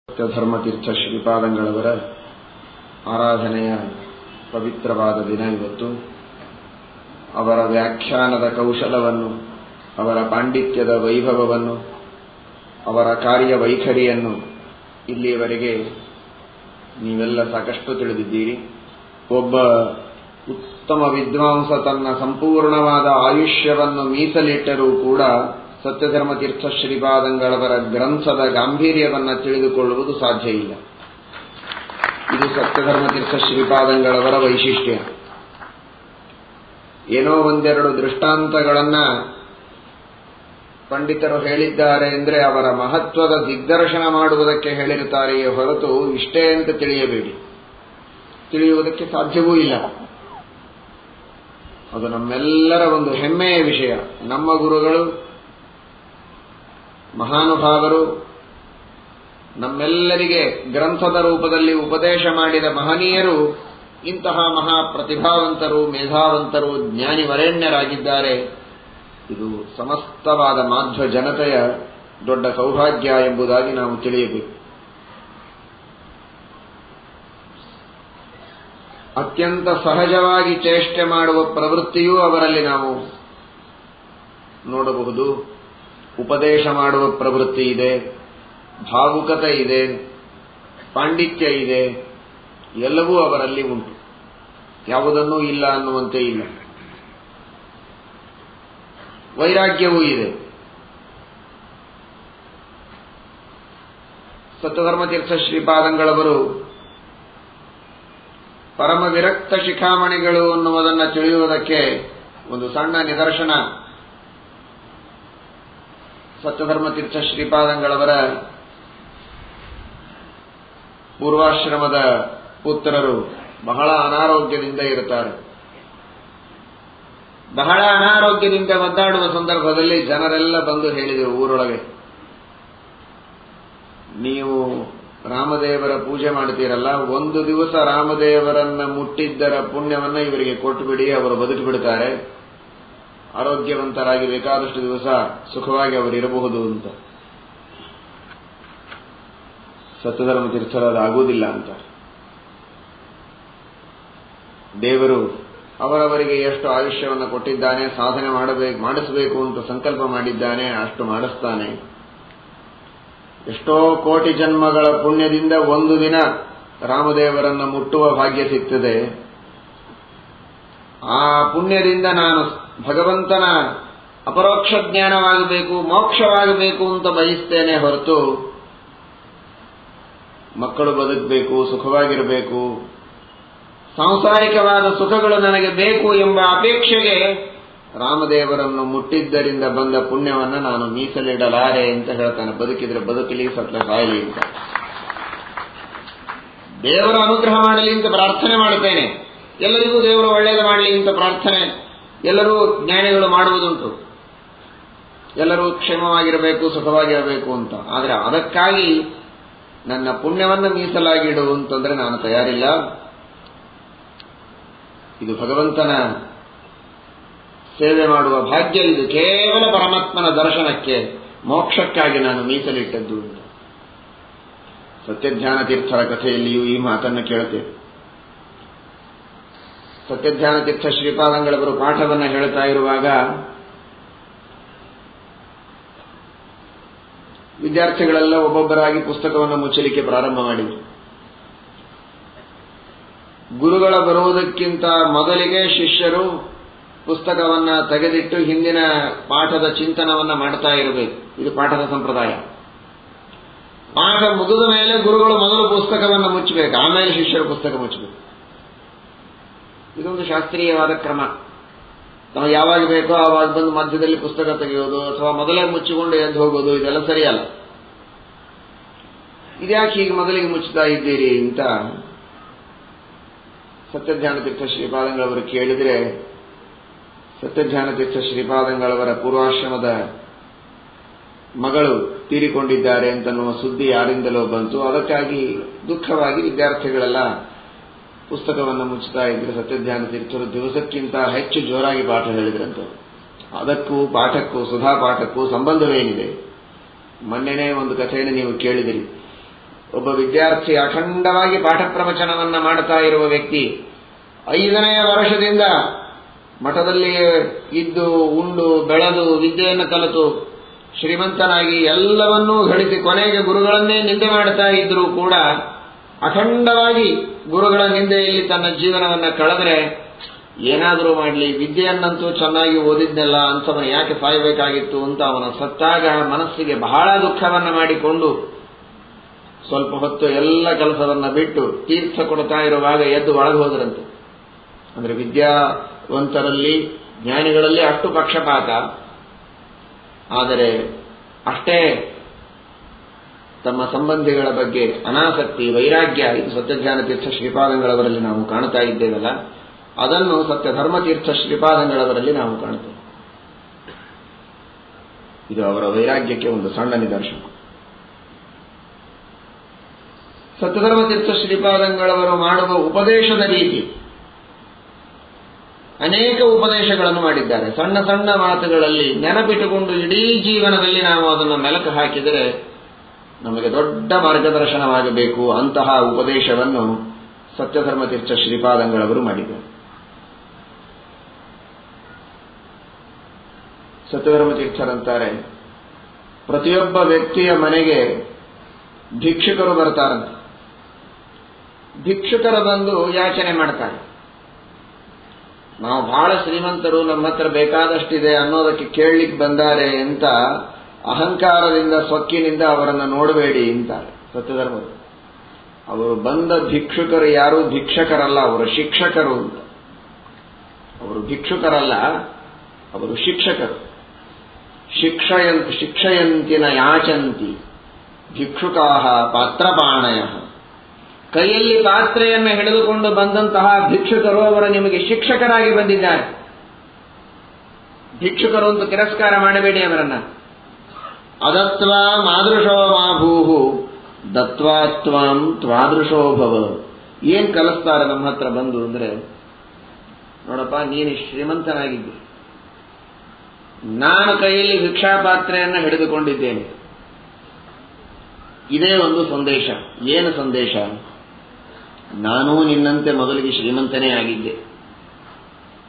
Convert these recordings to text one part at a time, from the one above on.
ಸತ್ಯಧರ್ಮತೀರ್ಥ ಶ್ರೀಪಾದಂಗಳವರ ಆರಾಧನೆಯ ಪವಿತ್ರವಾದ ದಿನ ಇವತ್ತು. ಅವರ ವ್ಯಾಖ್ಯಾನದ ಕೌಶಲವನ್ನು, ಅವರ ಪಾಂಡಿತ್ಯದ ವೈಭವವನ್ನು, ಅವರ ಕಾರ್ಯವೈಖರಿಯನ್ನು ಇಲ್ಲಿಯವರೆಗೆ ನೀವೆಲ್ಲ ಸಾಕಷ್ಟು ತಿಳಿದಿದ್ದೀರಿ. ಒಬ್ಬ ಉತ್ತಮ ವಿದ್ವಾಂಸ ತನ್ನ ಸಂಪೂರ್ಣವಾದ ಆಯುಷ್ಯವನ್ನು ಮೀಸಲಿಟ್ಟರೂ ಕೂಡ ಸತ್ಯಧರ್ಮತೀರ್ಥ ಶ್ರೀಪಾದಂಗಳವರ ಗ್ರಂಥದ ಗಾಂಭೀರ್ಯವನ್ನು ತಿಳಿದುಕೊಳ್ಳುವುದು ಸಾಧ್ಯ ಇಲ್ಲ. ಇದು ಸತ್ಯಧರ್ಮತೀರ್ಥ ಶ್ರೀಪಾದಂಗಳವರ ವೈಶಿಷ್ಟ್ಯ. ಏನೋ ಒಂದೆರಡು ದೃಷ್ಟಾಂತಗಳನ್ನ ಪಂಡಿತರು ಹೇಳಿದ್ದಾರೆ ಅಂದರೆ ಅವರ ಮಹತ್ವದ ದಿಗ್ದರ್ಶನ ಮಾಡುವುದಕ್ಕೆ ಹೇಳಿರುತ್ತಾರೆಯೇ ಹೊರತು ಇಷ್ಟೇ ಅಂತ ತಿಳಿಯಬೇಡಿ, ತಿಳಿಯುವುದಕ್ಕೆ ಸಾಧ್ಯವೂ ಇಲ್ಲ. ಅದು ನಮ್ಮೆಲ್ಲರ ಒಂದು ಹೆಮ್ಮೆಯ ವಿಷಯ. ನಮ್ಮ ಗುರುಗಳು, ಮಹಾನುಭಾವರು, ನಮ್ಮೆಲ್ಲರಿಗೆ ಗ್ರಂಥದ ರೂಪದಲ್ಲಿ ಉಪದೇಶ ಮಾಡಿದ ಮಹನೀಯರು ಇಂತಹ ಮಹಾಪ್ರತಿಭಾವಂತರು, ಮೇಧಾವಂತರು, ಜ್ಞಾನಿವರೇಣ್ಯರಾಗಿದ್ದಾರೆ. ಇದು ಸಮಸ್ತವಾದ ಮಾಧ್ವ ಜನತೆಯ ದೊಡ್ಡ ಸೌಭಾಗ್ಯ ಎಂಬುದಾಗಿ ನಾವು ತಿಳಿಯಬೇಕು. ಅತ್ಯಂತ ಸಹಜವಾಗಿ ಚೇಷ್ಟೆ ಮಾಡುವ ಪ್ರವೃತ್ತಿಯೂ ಅವರಲ್ಲಿ ನಾವು ನೋಡಬಹುದು. ಉಪದೇಶ ಮಾಡುವ ಪ್ರವೃತ್ತಿ ಇದೆ, ಭಾವುಕತೆ ಇದೆ, ಪಾಂಡಿತ್ಯ ಇದೆ, ಎಲ್ಲವೂ ಅವರಲ್ಲಿ ಉಂಟು. ಯಾವುದನ್ನೂ ಇಲ್ಲ ಅನ್ನುವಂತೆ ಇಲ್ಲ. ವೈರಾಗ್ಯವೂ ಇದೆ. ಸತ್ಯಧರ್ಮತೀರ್ಥ ಶ್ರೀಪಾದಂಗಳವರು ಪರಮ ವಿರಕ್ತ ಶಿಖಾಮಣಿಗಳು ಅನ್ನುವುದನ್ನು ತಿಳಿಯುವುದಕ್ಕೆ ಒಂದು ಸಣ್ಣ ನಿದರ್ಶನ. ಸತ್ಯಧರ್ಮತೀರ್ಥ ಶ್ರೀಪಾದಂಗಳವರ ಪೂರ್ವಾಶ್ರಮದ ಪುತ್ರರು ಬಹಳ ಅನಾರೋಗ್ಯದಿಂದ ಇರುತ್ತಾರೆ. ಬಹಳ ಅನಾರೋಗ್ಯದಿಂದ ಒದ್ದಾಡುವ ಸಂದರ್ಭದಲ್ಲಿ ಜನರೆಲ್ಲ ಬಂದು ಹೇಳಿದರು ಊರೊಳಗೆ, ನೀವು ರಾಮದೇವರ ಪೂಜೆ ಮಾಡ್ತೀರಲ್ಲ, ಒಂದು ದಿವಸ ರಾಮದೇವರನ್ನ ಮುಟ್ಟಿದ್ದರ ಪುಣ್ಯವನ್ನ ಇವರಿಗೆ ಕೊಟ್ಟು ಬಿಡಿ, ಅವರು ಬದುಕಿ ಬಿಡ್ತಾರೆ, ಆರೋಗ್ಯವಂತರಾಗಿ ಬೇಕಾದಷ್ಟು ದಿವಸ ಸುಖವಾಗಿ ಅವರಿರಬಹುದು ಅಂತ. ಸತ್ಯಧರ್ಮತೀರ್ಥರು ಅದಾಗುವುದಿಲ್ಲ ಅಂತ. ದೇವರು ಅವರವರಿಗೆ ಎಷ್ಟು ಆಯುಷ್ಯವನ್ನು ಕೊಟ್ಟಿದ್ದಾನೆ, ಸಾಧನೆ ಮಾಡಿಸಬೇಕು ಅಂತ ಸಂಕಲ್ಪ ಮಾಡಿದ್ದಾನೆ, ಅಷ್ಟು ಮಾಡಿಸ್ತಾನೆ. ಎಷ್ಟೋ ಕೋಟಿ ಜನ್ಮಗಳ ಪುಣ್ಯದಿಂದ ಒಂದು ದಿನ ರಾಮದೇವರನ್ನು ಮುಟ್ಟುವ ಭಾಗ್ಯ ಸಿಗ್ತದೆ. ಆ ಪುಣ್ಯದಿಂದ ನಾನು ಭಗವಂತನ ಅಪರೋಕ್ಷ ಜ್ಞಾನವಾಗಬೇಕು, ಮೋಕ್ಷವಾಗಬೇಕು ಅಂತ ಬಯಸ್ತೇನೆ ಹೊರತು ಮಕ್ಕಳು ಬದುಕಬೇಕು, ಸುಖವಾಗಿರಬೇಕು, ಸಾಂಸಾರಿಕವಾದ ಸುಖಗಳು ನನಗೆ ಬೇಕು ಎಂಬ ಅಪೇಕ್ಷೆಗೆ ರಾಮದೇವರನ್ನು ಮುಟ್ಟಿದ್ದರಿಂದ ಬಂದ ಪುಣ್ಯವನ್ನು ನಾನು ಮೀಸಲಿಡಲಾರೆ ಅಂತ ಹೇಳ್ತಾನೆ. ಬದುಕಿದ್ರೆ ಬದುಕಲಿ, ಸತ್ಲ ಸಾಯಲಿ ಅಂತ. ದೇವರ ಅನುಗ್ರಹ ಮಾಡಲಿ ಅಂತ ಪ್ರಾರ್ಥನೆ ಮಾಡುತ್ತೇನೆ. ಎಲ್ಲರಿಗೂ ದೇವರು ಒಳ್ಳೆಯದು ಮಾಡಲಿ ಅಂತ ಪ್ರಾರ್ಥನೆ ಎಲ್ಲರೂ ಜ್ಞಾನಿಗಳು ಮಾಡುವುದುಂಟು. ಎಲ್ಲರೂ ಕ್ಷೇಮವಾಗಿರಬೇಕು, ಸುಖವಾಗಿರಬೇಕು ಅಂತ. ಆದರೆ ಅದಕ್ಕಾಗಿ ನನ್ನ ಪುಣ್ಯವನ್ನು ಮೀಸಲಾಗಿಡು ಅಂತಂದ್ರೆ ನಾನು ತಯಾರಿಲ್ಲ. ಇದು ಭಗವಂತನ ಸೇವೆ ಮಾಡುವ ಭಾಗ್ಯ. ಇದು ಕೇವಲ ಪರಮಾತ್ಮನ ದರ್ಶನಕ್ಕೆ, ಮೋಕ್ಷಕ್ಕಾಗಿ ನಾನು ಮೀಸಲಿಟ್ಟದ್ದು ಅಂತ. ಸತ್ಯಧ್ಯಾನ ತೀರ್ಥರ ಕಥೆಯಲ್ಲಿಯೂ ಈ ಮಾತನ್ನು ಕೇಳುತ್ತೇವೆ. ಸತ್ಯಧ್ಯಾನ ತೀರ್ಥ ಶ್ರೀಪಾದಂಗಳವರು ಪಾಠವನ್ನು ಹೇಳ್ತಾ ಇರುವಾಗ ವಿದ್ಯಾರ್ಥಿಗಳೆಲ್ಲ ಒಬ್ಬೊಬ್ಬರಾಗಿ ಪುಸ್ತಕವನ್ನು ಮುಚ್ಚಲಿಕ್ಕೆ ಪ್ರಾರಂಭ ಮಾಡಿದರು. ಗುರುಗಳ ಬರುವುದಕ್ಕಿಂತ ಮೊದಲಿಗೆ ಶಿಷ್ಯರು ಪುಸ್ತಕವನ್ನ ತೆಗೆದಿಟ್ಟು ಹಿಂದಿನ ಪಾಠದ ಚಿಂತನವನ್ನ ಮಾಡ್ತಾ ಇರಬೇಕು. ಇದು ಪಾಠದ ಸಂಪ್ರದಾಯ. ಪಾಠ ಮುಗಿದ ಮೇಲೆ ಗುರುಗಳು ಮೊದಲು ಪುಸ್ತಕವನ್ನು ಮುಚ್ಚಬೇಕು, ಆಮೇಲೆ ಶಿಷ್ಯರು ಪುಸ್ತಕ ಮುಚ್ಚಬೇಕು. ಇದೊಂದು ಶಾಸ್ತ್ರೀಯವಾದ ಕ್ರಮ. ನಮಗೆ ಯಾವಾಗ ಬೇಕೋ ಆವಾಗ ಬಂದು ಮಧ್ಯದಲ್ಲಿ ಪುಸ್ತಕ ತೆಗೆಯೋದು ಅಥವಾ ಮೊದಲೇ ಮುಚ್ಚಿಕೊಂಡು ಎದ್ದು ಹೋಗೋದು ಇದೆಲ್ಲ ಸರಿಯಲ್ಲ. ಇದ್ಯಾಕೆ ಹೀಗೆ ಮೊದಲಿಗೆ ಮುಚ್ಚುತ್ತಾ ಇದ್ದೀರಿ ಅಂತ ಸತ್ಯಧ್ಯಾನ ತೀರ್ಥ ಶ್ರೀಪಾದಂಗಳವರು ಕೇಳಿದರೆ, ಸತ್ಯಧ್ಯಾನ ತೀರ್ಥ ಶ್ರೀಪಾದಂಗಳವರ ಪೂರ್ವಾಶ್ರಮದ ಮಗಳು ತೀರಿಕೊಂಡಿದ್ದಾರೆ ಅಂತನ್ನುವ ಸುದ್ದಿ ಯಾರಿಂದಲೋ ಬಂತು. ಅದಕ್ಕಾಗಿ ದುಃಖವಾಗಿ ವಿದ್ಯಾರ್ಥಿಗಳೆಲ್ಲ ಪುಸ್ತಕವನ್ನು ಮುಚ್ಚುತ್ತಾ ಇದ್ರೆ ಸತ್ಯಧ್ಯಾನ ತೀರ್ಥರು ದಿವಸಕ್ಕಿಂತ ಹೆಚ್ಚು ಜೋರಾಗಿ ಪಾಠ ಹೇಳಿದ್ರಂತೆ. ಅದಕ್ಕೂ ಪಾಠಕ್ಕೂ, ಸುಧಾ ಪಾಠಕ್ಕೂ ಸಂಬಂಧವೇನಿದೆ? ಮೊನ್ನೆನೇ ಒಂದು ಕಥೆಯನ್ನು ನೀವು ಕೇಳಿದಿರಿ. ಒಬ್ಬ ವಿದ್ಯಾರ್ಥಿ ಅಖಂಡವಾಗಿ ಪಾಠ ಪ್ರವಚನವನ್ನ ಮಾಡ್ತಾ ಇರುವ ವ್ಯಕ್ತಿ 5ನೇ ವರ್ಷದಿಂದ ಮಠದಲ್ಲಿಯೇ ಇದ್ದು ಉಂಡು ಬೆಳೆದು ವಿದ್ಯೆಯನ್ನು ಕಲಿತು ಶ್ರೀಮಂತನಾಗಿ ಎಲ್ಲವನ್ನೂ ಗಳಿಸಿ ಕೊನೆಗೆ ಗುರುಗಳನ್ನೇ ನಿಂದೆ ಮಾಡ್ತಾ ಇದ್ರೂ ಕೂಡ ಅಖಂಡವಾಗಿ ಗುರುಗಳ ನಿಂದೆಯಲ್ಲಿ ತನ್ನ ಜೀವನವನ್ನು ಕಳೆದರೆ ಏನಾದರೂ ಮಾಡಲಿ ವಿದ್ಯೆಯನ್ನಂತೂ ಚೆನ್ನಾಗಿ ಓದಿದ್ನೆಲ್ಲ ಅಂತವನು ಯಾಕೆ ಸಾಯಬೇಕಾಗಿತ್ತು ಅಂತ ಅವನ ಸತ್ತಾಗ ಮನಸ್ಸಿಗೆ ಬಹಳ ದುಃಖವನ್ನ ಮಾಡಿಕೊಂಡು ಸ್ವಲ್ಪ ಹೊತ್ತು ಎಲ್ಲ ಕೆಲಸವನ್ನ ಬಿಟ್ಟು ತೀರ್ಥ ಕೊಡ್ತಾ ಇರುವಾಗ ಎದ್ದು ಒಳಗೆ ಹೋದ್ರಂತೆ. ಅಂದ್ರೆ ವಿದ್ಯಾವಂತರಲ್ಲಿ ಜ್ಞಾನಿಗಳಲ್ಲಿ ಅಷ್ಟು ಪಕ್ಷಪಾತ, ಆದರೆ ಅಷ್ಟೇ ತಮ್ಮ ಸಂಬಂಧಿಗಳ ಬಗ್ಗೆ ಅನಾಸಕ್ತಿ, ವೈರಾಗ್ಯ, ಇದು ಸತ್ಯಜ್ಞಾನ ತೀರ್ಥ ಶ್ರೀಪಾದಂಗಳವರಲ್ಲಿ ನಾವು ಕಾಣ್ತಾ ಇದ್ದೇವಲ್ಲ, ಅದನ್ನು ಸತ್ಯಧರ್ಮತೀರ್ಥ ಶ್ರೀಪಾದಂಗಳವರಲ್ಲಿ ನಾವು ಕಾಣುತ್ತೇವೆ. ಇದು ಅವರ ವೈರಾಗ್ಯಕ್ಕೆ ಒಂದು ಸಣ್ಣ ನಿದರ್ಶನ. ಸತ್ಯಧರ್ಮತೀರ್ಥ ಶ್ರೀಪಾದಂಗಳವರು ಮಾಡುವ ಉಪದೇಶದ ರೀತಿ, ಅನೇಕ ಉಪದೇಶಗಳನ್ನು ಮಾಡಿದ್ದಾರೆ. ಸಣ್ಣ ಸಣ್ಣ ಮಾತುಗಳಲ್ಲಿ ನೆನಪಿಟ್ಟುಕೊಂಡು ಇಡೀ ಜೀವನದಲ್ಲಿ ನಾವು ಅದನ್ನು ಮೆಲುಕು ಹಾಕಿದರೆ ನಮಗೆ ದೊಡ್ಡ ಮಾರ್ಗದರ್ಶನವಾಗಬೇಕು. ಅಂತಹ ಉಪದೇಶವನ್ನು ಸತ್ಯಧರ್ಮತೀರ್ಥ ಶ್ರೀಪಾದಂಗಳವರು ಮಾಡಿದ್ದಾರೆ. ಸತ್ಯಧರ್ಮತೀರ್ಥರಂತಾರೆ, ಪ್ರತಿಯೊಬ್ಬ ವ್ಯಕ್ತಿಯ ಮನೆಗೆ ಭಿಕ್ಷುಕರು ಬರ್ತಾರಂತೆ. ಭಿಕ್ಷುಕರು ಬಂದು ಯಾಚನೆ ಮಾಡ್ತಾರೆ. ನಾವು ಬಹಳ ಶ್ರೀಮಂತರು, ನಮ್ಮ ಹತ್ರ ಬೇಕಾದಷ್ಟಿದೆ ಅನ್ನೋದಕ್ಕೆ ಕೇಳಲಿಕ್ಕೆ ಬಂದಾರೆ ಅಂತ ಅಹಂಕಾರದಿಂದ ಸೊಕ್ಕಿನಿಂದ ಅವರನ್ನು ನೋಡಬೇಡಿ ಅಂತಾರೆ ಸತ್ಯಧರ್ಮರು. ಅವರು ಬಂದ ಭಿಕ್ಷುಕರು ಯಾರು ಭಿಕ್ಷಕರಲ್ಲ, ಅವರು ಶಿಕ್ಷಕರು ಅಂತ. ಅವರು ಭಿಕ್ಷುಕರಲ್ಲ, ಅವರು ಶಿಕ್ಷಕರು. ಶಿಕ್ಷಯಂತಿನ ಯಾಚಂತಿ ಭಿಕ್ಷುಕಾಹ ಪಾತ್ರಪಾಣಯ. ಕೈಯಲ್ಲಿ ಪಾತ್ರೆಯನ್ನು ಹಿಡಿದುಕೊಂಡು ಬಂದಂತಹ ಭಿಕ್ಷುಕರು ಅವರ ನಿಮಗೆ ಶಿಕ್ಷಕರಾಗಿ ಬಂದಿದ್ದಾರೆ. ಭಿಕ್ಷುಕರು ಅಂತ ತಿರಸ್ಕಾರ ಮಾಡಬೇಡಿ ಅವರನ್ನ. ಅದತ್ವಾ ಮಾದೃಶೋ ಮಾಭೂಹು ದತ್ವಾ ತ್ವಾಂ ತ್ವಾದೃಶೋ ಭವ. ಏನ್ ಕಲಿಸ್ತಾರೆ ನಮ್ಮ ಹತ್ರ ಬಂದು ಅಂದ್ರೆ, ನೋಡಪ್ಪ ನೀನು ಶ್ರೀಮಂತನಾಗಿದ್ದೆ, ನಾನು ಕೈಯಲ್ಲಿ ಭಿಕ್ಷಾಪಾತ್ರೆಯನ್ನು ಹಿಡಿದುಕೊಂಡಿದ್ದೇನೆ. ಇದೇ ಒಂದು ಸಂದೇಶ. ಏನು ಸಂದೇಶ? ನಾನೂ ನಿನ್ನಂತೆ ಮೊದಲಿಗೆ ಶ್ರೀಮಂತನೇ ಆಗಿದ್ದೆ,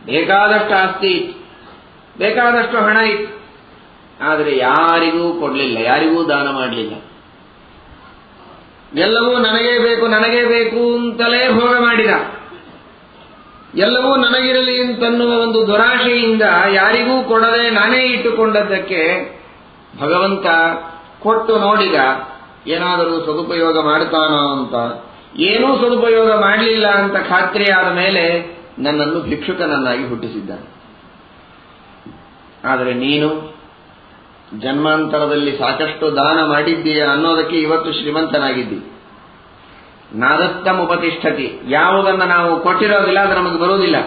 ಬೇಕಾದಷ್ಟು ಆಸ್ತಿ ಇತ್ತು, ಬೇಕಾದಷ್ಟು ಹಣ ಇತ್ತು, ಆದರೆ ಯಾರಿಗೂ ಕೊಡಲಿಲ್ಲ, ಯಾರಿಗೂ ದಾನ ಮಾಡಲಿಲ್ಲ. ಎಲ್ಲವೂ ನನಗೇ ಬೇಕು ಅಂತಲೇ ಭೋಗ ಮಾಡಿದ. ಎಲ್ಲವೂ ನನಗಿರಲಿ ಅಂತನ್ನುವ ಒಂದು ದುರಾಶೆಯಿಂದ ಯಾರಿಗೂ ಕೊಡದೆ ನಾನೇ ಇಟ್ಟುಕೊಂಡದ್ದಕ್ಕೆ ಭಗವಂತ ಕೊಟ್ಟು ನೋಡಿದ, ಏನಾದರೂ ಸದುಪಯೋಗ ಮಾಡ್ತಾನೋ ಅಂತ. ಏನೂ ಸದುಪಯೋಗ ಮಾಡಲಿಲ್ಲ ಅಂತ ಖಾತ್ರಿಯಾದ ಮೇಲೆ ನನ್ನನ್ನು ಭಿಕ್ಷುಕನನ್ನಾಗಿ ಹುಟ್ಟಿಸಿದ್ದಾನೆ. ಆದರೆ ನೀನು ಜನ್ಮಾಂತರದಲ್ಲಿ ಸಾಕಷ್ಟು ದಾನ ಮಾಡಿದ್ದೀಯ ಅನ್ನೋದಕ್ಕೆ ಇವತ್ತು ಶ್ರೀಮಂತನಾಗಿದ್ದಿ. ನಾದತ್ತಂ ಉಪತಿಷ್ಠತಿ. ಯಾವುದನ್ನು ನಾವು ಕೊಟ್ಟಿರೋದಿಲ್ಲ ಅದು ನಮಗೆ ಬರುವುದಿಲ್ಲ.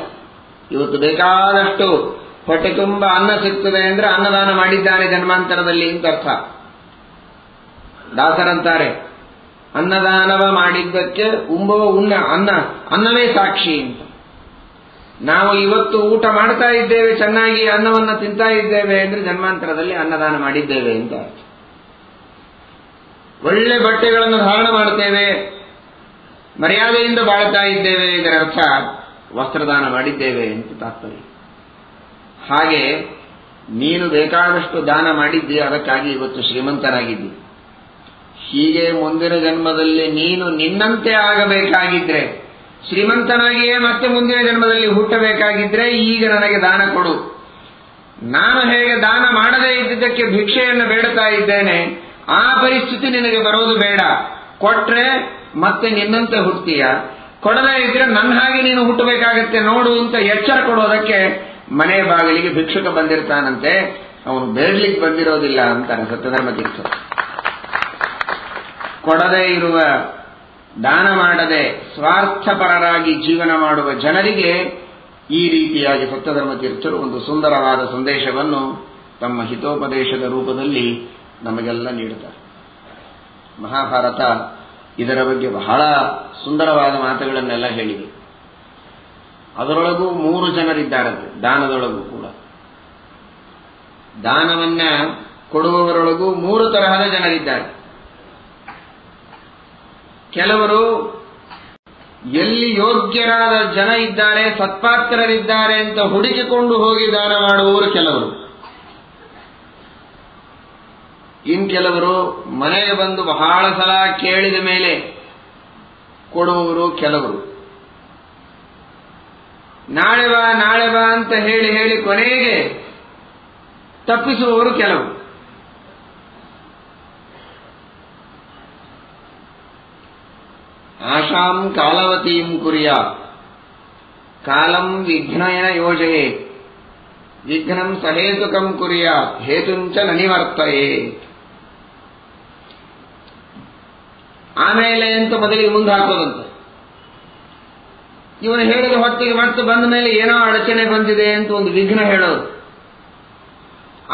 ಇವತ್ತು ಬೇಕಾದಷ್ಟು ಹೊಟ್ಟೆ ತುಂಬ ಅನ್ನ ಸಿಗ್ತದೆ ಅಂದ್ರೆ ಅನ್ನದಾನ ಮಾಡಿದ್ದಾನೆ ಜನ್ಮಾಂತರದಲ್ಲಿ ಅಂತ ಅರ್ಥ. ದಾಸರಂತಾರೆ, ಅನ್ನದಾನವ ಮಾಡಿದ್ದಕ್ಕೆ ಉಂಬುವ ಅನ್ನವೇ ಸಾಕ್ಷಿ ಅಂತ. ನಾವು ಇವತ್ತು ಊಟ ಮಾಡ್ತಾ ಇದ್ದೇವೆ, ಚೆನ್ನಾಗಿ ಅನ್ನವನ್ನು ತಿಂತಾ ಇದ್ದೇವೆ ಅಂದ್ರೆ ಜನ್ಮಾಂತರದಲ್ಲಿ ಅನ್ನದಾನ ಮಾಡಿದ್ದೇವೆ ಅಂತ. ಒಳ್ಳೆ ಬಟ್ಟೆಗಳನ್ನು ಧಾರಣ ಮಾಡ್ತೇವೆ, ಮರ್ಯಾದೆಯಿಂದ ಬಾಳ್ತಾ ಇದ್ದೇವೆ, ಇದರ ಅರ್ಥ ವಸ್ತ್ರದಾನ ಮಾಡಿದ್ದೇವೆ ಅಂತ ತಾತ್ಪರ್ಯ. ಹಾಗೆ ನೀನು ಬೇಕಾದಷ್ಟು ದಾನ ಮಾಡಿದ್ದೀಯ, ಅದಕ್ಕಾಗಿ ಇವತ್ತು ಶ್ರೀಮಂತನಾಗಿದ್ದಿ. ಹೀಗೆ ಮುಂದಿನ ಜನ್ಮದಲ್ಲಿ ನೀನು ನಿನ್ನಂತೆ ಆಗಬೇಕಾಗಿದ್ರೆ, ಶ್ರೀಮಂತನಾಗಿಯೇ ಮತ್ತೆ ಮುಂದಿನ ಜನ್ಮದಲ್ಲಿ ಹುಟ್ಟಬೇಕಾಗಿದ್ರೆ ಈಗ ನನಗೆ ದಾನ ಕೊಡು. ನಾನು ಹೇಗೆ ದಾನ ಮಾಡದೇ ಇದ್ದಿದ್ದಕ್ಕೆ ಭಿಕ್ಷೆಯನ್ನು ಬೇಡುತ್ತಾ ಇದ್ದೇನೆ, ಆ ಪರಿಸ್ಥಿತಿ ನಿನಗೆ ಬರೋದು ಬೇಡ. ಕೊಟ್ರೆ ಮತ್ತೆ ನಿನ್ನಂತೆ ಹುಡ್ತೀಯ, ಕೊಡದೇ ಇದ್ರೆ ನನ್ನ ಹಾಗೆ ನೀನು ಹುಟ್ಟಬೇಕಾಗತ್ತೆ ನೋಡು ಅಂತ ಎಚ್ಚರ ಕೊಡೋದಕ್ಕೆ ಮನೆ ಬಾಗಿಲಿಗೆ ಭಿಕ್ಷುಕ ಬಂದಿರ್ತಾನಂತೆ. ಅವನು ಬೇಡ್ಲಿಕ್ಕೆ ಬಂದಿರೋದಿಲ್ಲ ಅಂತಾನೆ ಸತ್ಯಧರ್ಮತೀರ್ಥ. ಕೊಡದೇ ಇರುವ, ದಾನ ಮಾಡದೆ ಸ್ವಾರ್ಥಪರರಾಗಿ ಜೀವನ ಮಾಡುವ ಜನರಿಗೆ ಈ ರೀತಿಯಾಗಿ ಸತ್ಯಧರ್ಮತೀರ್ಥರು ಒಂದು ಸುಂದರವಾದ ಸಂದೇಶವನ್ನು ತಮ್ಮ ಹಿತೋಪದೇಶದ ರೂಪದಲ್ಲಿ ನಮಗೆಲ್ಲ ನೀಡುತ್ತಾರೆ. ಮಹಾಭಾರತ ಇದರ ಬಗ್ಗೆ ಬಹಳ ಸುಂದರವಾದ ಮಾತುಗಳನ್ನೆಲ್ಲ ಹೇಳಿದೆ. ಅದರೊಳಗೂ 3 ಜನರಿದ್ದಾರಂತೆ, ದಾನದೊಳಗೂ ಕೂಡ. ದಾನವನ್ನ ಕೊಡುವವರೊಳಗೂ 3 ತರಹದ ಜನರಿದ್ದಾರೆ. ಕೆಲವರು ಎಲ್ಲಿ ಯೋಗ್ಯರಾದ ಜನ ಇದ್ದಾರೆ, ಸತ್ಪಾತ್ರರಿದ್ದಾರೆ ಅಂತ ಹುಡುಕಿಕೊಂಡು ಹೋಗಿ ದಾನ ಮಾಡುವವರು ಕೆಲವರು. ಇನ್ ಕೆಲವರು ಮನೆಗೆ ಬಂದು ಬಹಳ ಸಲ ಕೇಳಿದ ಮೇಲೆ ಕೊಡುವವರು ಕೆಲವರು. ನಾಳೆ ಬಾ ಅಂತ ಹೇಳಿ ಹೇಳಿ ಕೊನೆಗೆ ತಪ್ಪಿಸುವವರು ಕೆಲವರು. ಆಶಾಂ ಕಾಲವತೀಂ ಕುರ್ಯ ಕಾಲಂ ವಿಘ್ನಯನ ಯೋಜಯೇ ವಿಘ್ನಂ ಸಹೇತುಕಂ ಕುರ್ಯ ಹೇತುಂಚ ನನಿವರ್ತಯೇ. ಆಮೇಲೆ ಅಂತ ಮೊದಲಿಗೆ ಮುಂದೆ ಹಾಕೋದಂತೆ. ಇವನು ಹೇಳಿದ ಹೊತ್ತಿಗೆ ಮತ್ತೆ ಬಂದ ಮೇಲೆ ಏನೋ ಅಡಚಣೆ ಬಂದಿದೆ ಅಂತ ಒಂದು ವಿಘ್ನ ಹೇಳೋದು.